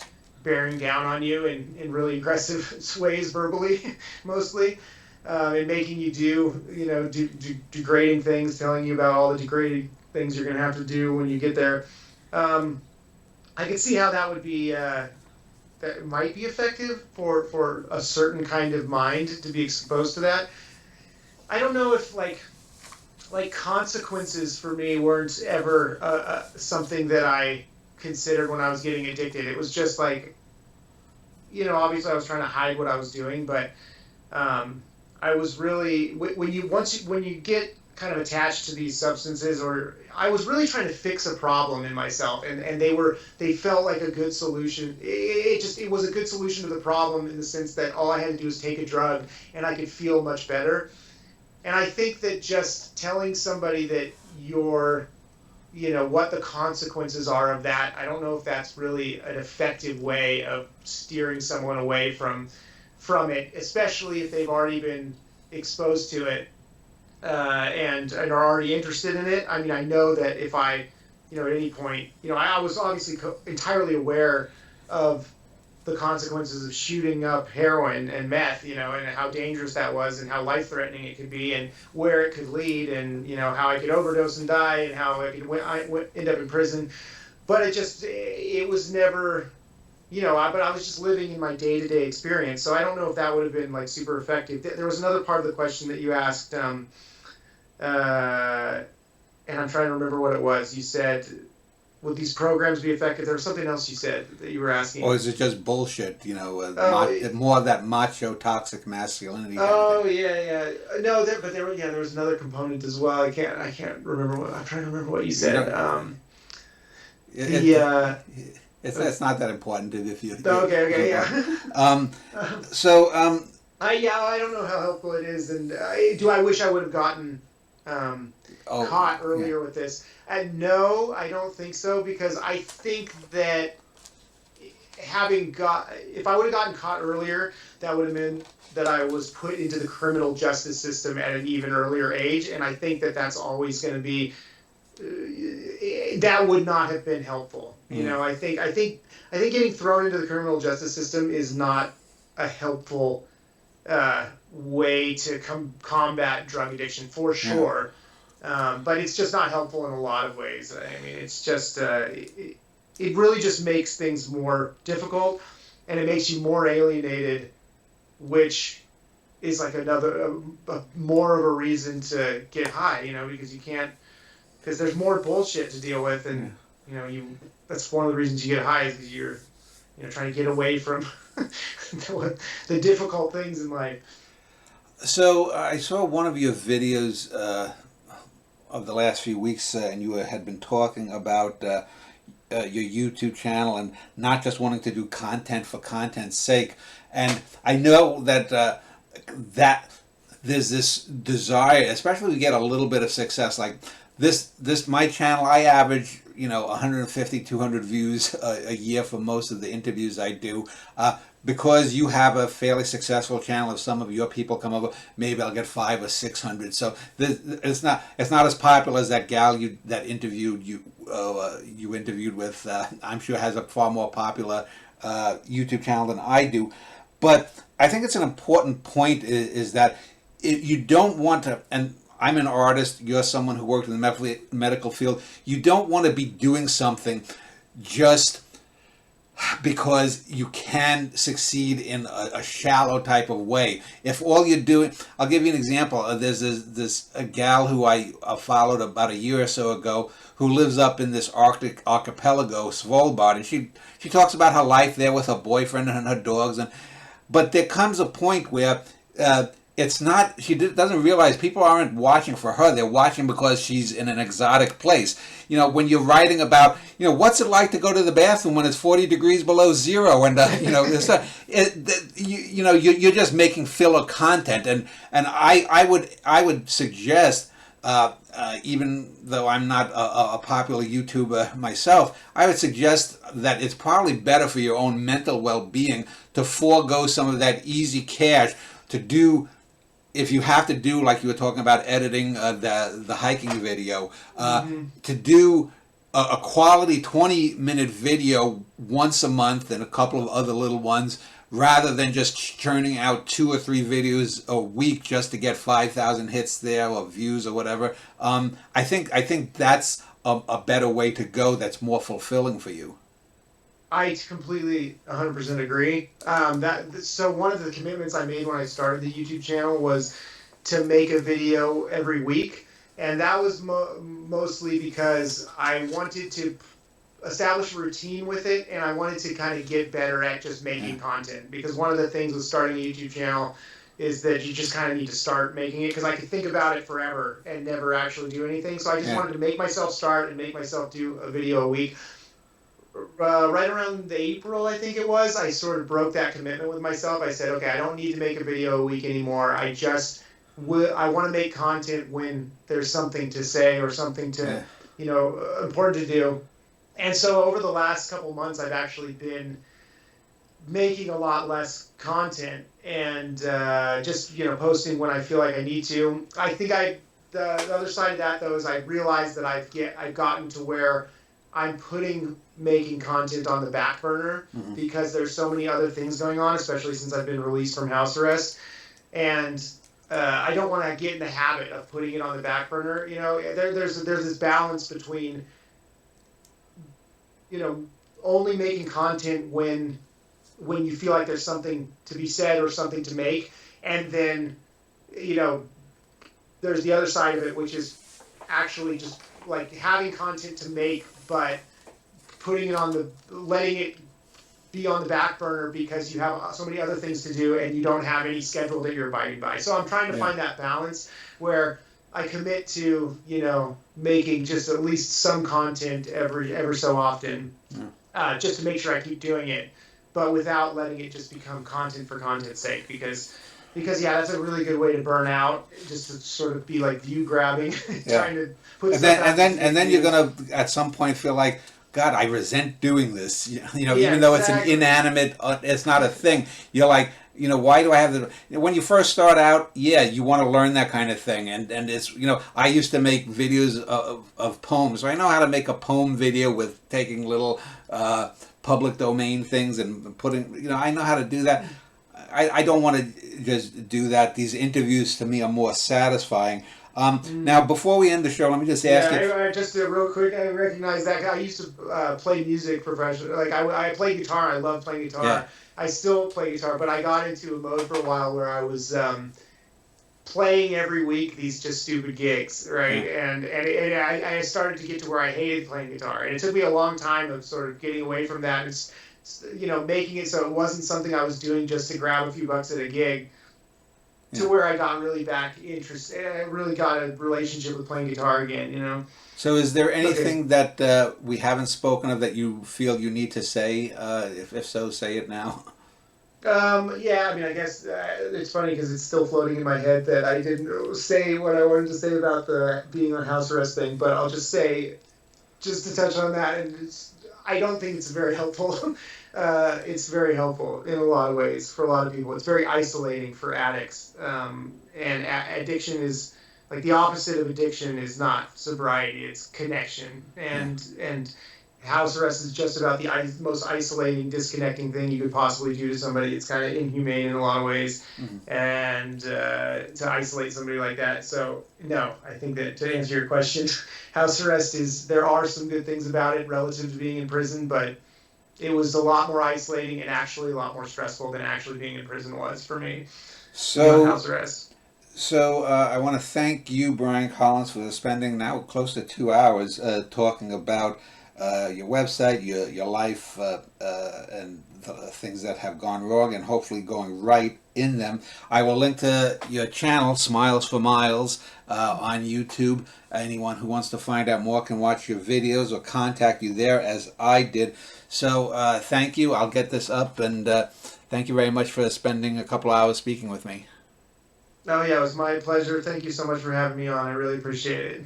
bearing down on you in really aggressive ways verbally, mostly, and making you do degrading things, telling you about all the degrading things you're going to have to do when you get there. I could see how that would be that might be effective for a certain kind of mind to be exposed to that. I don't know if like consequences for me weren't ever something that I considered when I was getting addicted. It was just like, obviously I was trying to hide what I was doing, but I was really when you get kind of attached to these substances, or I was really trying to fix a problem in myself, and they felt like a good solution. It was a good solution to the problem in the sense that all I had to do was take a drug and I could feel much better. And I think that just telling somebody that what the consequences are of that, I don't know if that's really an effective way of steering someone away from it, especially if they've already been exposed to it and are already interested in it. I mean, I know that if I, at any point, I was obviously entirely aware of the consequences of shooting up heroin and meth, and how dangerous that was and how life-threatening it could be and where it could lead and, how I could overdose and die and how I could end up in prison. But it was never, but I was just living in my day-to-day experience. So I don't know if that would have been like super effective. There was another part of the question that you asked, and I'm trying to remember what it was. You said, would these programs be effective? There was something else you said that you were asking. Or is it just bullshit? More of that macho, toxic masculinity. Oh yeah. No, but there was another component as well. I can't remember I'm trying to remember what you said. It's not that important if you. Okay, yeah. I don't know how helpful it is, and I wish I would have gotten caught earlier with this. And no, I don't think so, because I think that if I would have gotten caught earlier, that would have meant that I was put into the criminal justice system at an even earlier age, and I think that that's always going to be. That would not have been helpful. I think getting thrown into the criminal justice system is not a helpful way to combat drug addiction, for sure. But it's just not helpful in a lot of ways. I mean, it's just it really just makes things more difficult, and it makes you more alienated, which is like more of a reason to get high. Because there's more bullshit to deal with, and that's one of the reasons you get high, is because you're trying to get away from the difficult things in life. So I saw one of your videos of the last few weeks, and you had been talking about your YouTube channel and not just wanting to do content for content's sake. And I know that that there's this desire, especially to get a little bit of success, like this my channel, I average 150, 200 views a year for most of the interviews I do. Because you have a fairly successful channel, if some of your people come over, maybe I'll get 500 or 600. So it's not as popular as that gal that interviewed you interviewed with. I'm sure has a far more popular YouTube channel than I do. But I think it's an important point is that you don't want to, and I'm an artist, you're someone who worked in the medical field, you don't want to be doing something just because you can succeed in a shallow type of way. If all you're doing, I'll give you an example. There's a gal who I followed about a year or so ago who lives up in this Arctic archipelago, Svalbard, and she talks about her life there with her boyfriend and her dogs. But there comes a point where it's not, doesn't realize people aren't watching for her. They're watching because she's in an exotic place. You know, when you're writing about, you know, what's it like to go to the bathroom when it's 40 degrees below zero, and you know, you're just making filler content. And I would suggest, even though I'm not a popular YouTuber myself, I would suggest that it's probably better for your own mental well-being to forego some of that easy cash to do, if you have to do, like you were talking about, editing the hiking video, to do a quality 20-minute video once a month and a couple of other little ones, rather than just churning out 2 or 3 videos a week just to get 5,000 hits there or views or whatever. I think that's a better way to go. That's more fulfilling for you. I completely 100% agree. So one of the commitments I made when I started the YouTube channel was to make a video every week, and that was mostly because I wanted to establish a routine with it, and I wanted to kind of get better at just making content. Because one of the things with starting a YouTube channel is that you just kind of need to start making it, because I could think about it forever and never actually do anything. So I just wanted to make myself start and make myself do a video a week. Right around April, I think it was, I sort of broke that commitment with myself. I said, okay, I don't need to make a video a week anymore. I want to make content when there's something to say or something to, you know, important to do. And so over the last couple of months, I've actually been making a lot less content and just, you know, posting when I feel like I need to. I think the other side of that, though, is I realized that I've gotten to where I'm putting making content on the back burner because there's so many other things going on, especially since I've been released from house arrest. And I don't want to get in the habit of putting it on the back burner. You know, there's this balance between, you know, only making content when you feel like there's something to be said or something to make, and then, you know, there's the other side of it, which is actually just like having content to make, but putting it letting it be on the back burner because you have so many other things to do and you don't have any schedule that you're abiding by. So I'm trying to find that balance where I commit to, you know, making just at least some content every so often, just to make sure I keep doing it, but without letting it just become content for content's sake, because yeah, that's a really good way to burn out, just to sort of be like view grabbing, trying to put and then you're gonna at some point feel like, God, I resent doing this. You know, even though it's an inanimate, it's not a thing. You're like, you know, why do I have the? When you first start out, you want to learn that kind of thing, and it's, you know, I used to make videos of poems. So I know how to make a poem video with taking little public domain things and putting, you know, I know how to do that. I don't want to just do that. These interviews to me are more satisfying. Now, before we end the show, let me just ask you. Just real quick, I recognize that guy. I used to play music professionally. Like I play guitar. I love playing guitar. Yeah. I still play guitar, but I got into a mode for a while where I was playing every week these just stupid gigs, right? And I started to get to where I hated playing guitar, and it took me a long time of sort of getting away from that. It's, you know, making it so it wasn't something I was doing just to grab a few bucks at a gig. To where I got really back interested. I really got a relationship with playing guitar again, you know. So is there anything that we haven't spoken of that you feel you need to say? If so, say it now. Yeah, I mean, I guess it's funny because it's still floating in my head that I didn't say what I wanted to say about the being on house arrest thing, but I'll just say, just to touch on that, and I don't think it's very helpful. It's very helpful in a lot of ways for a lot of people. It's very isolating for addicts. And addiction is, like, the opposite of addiction is not sobriety, it's connection. And house arrest is just about the most isolating, disconnecting thing you could possibly do to somebody. It's kind of inhumane in a lot of ways. And to isolate somebody like that. So, no, I think that to answer your question, house arrest there are some good things about it relative to being in prison, but it was a lot more isolating and actually a lot more stressful than actually being in prison was for me. So, house arrest. So I want to thank you, Brian Collins, for spending now close to 2 hours talking about your website, your life, and the things that have gone wrong and hopefully going right in them. I will link to your channel, Smiles for Miles, on YouTube. Anyone who wants to find out more can watch your videos or contact you there, as I did. So thank you. I'll get this up, and thank you very much for spending a couple hours speaking with me. Oh, yeah, it was my pleasure. Thank you so much for having me on. I really appreciate it.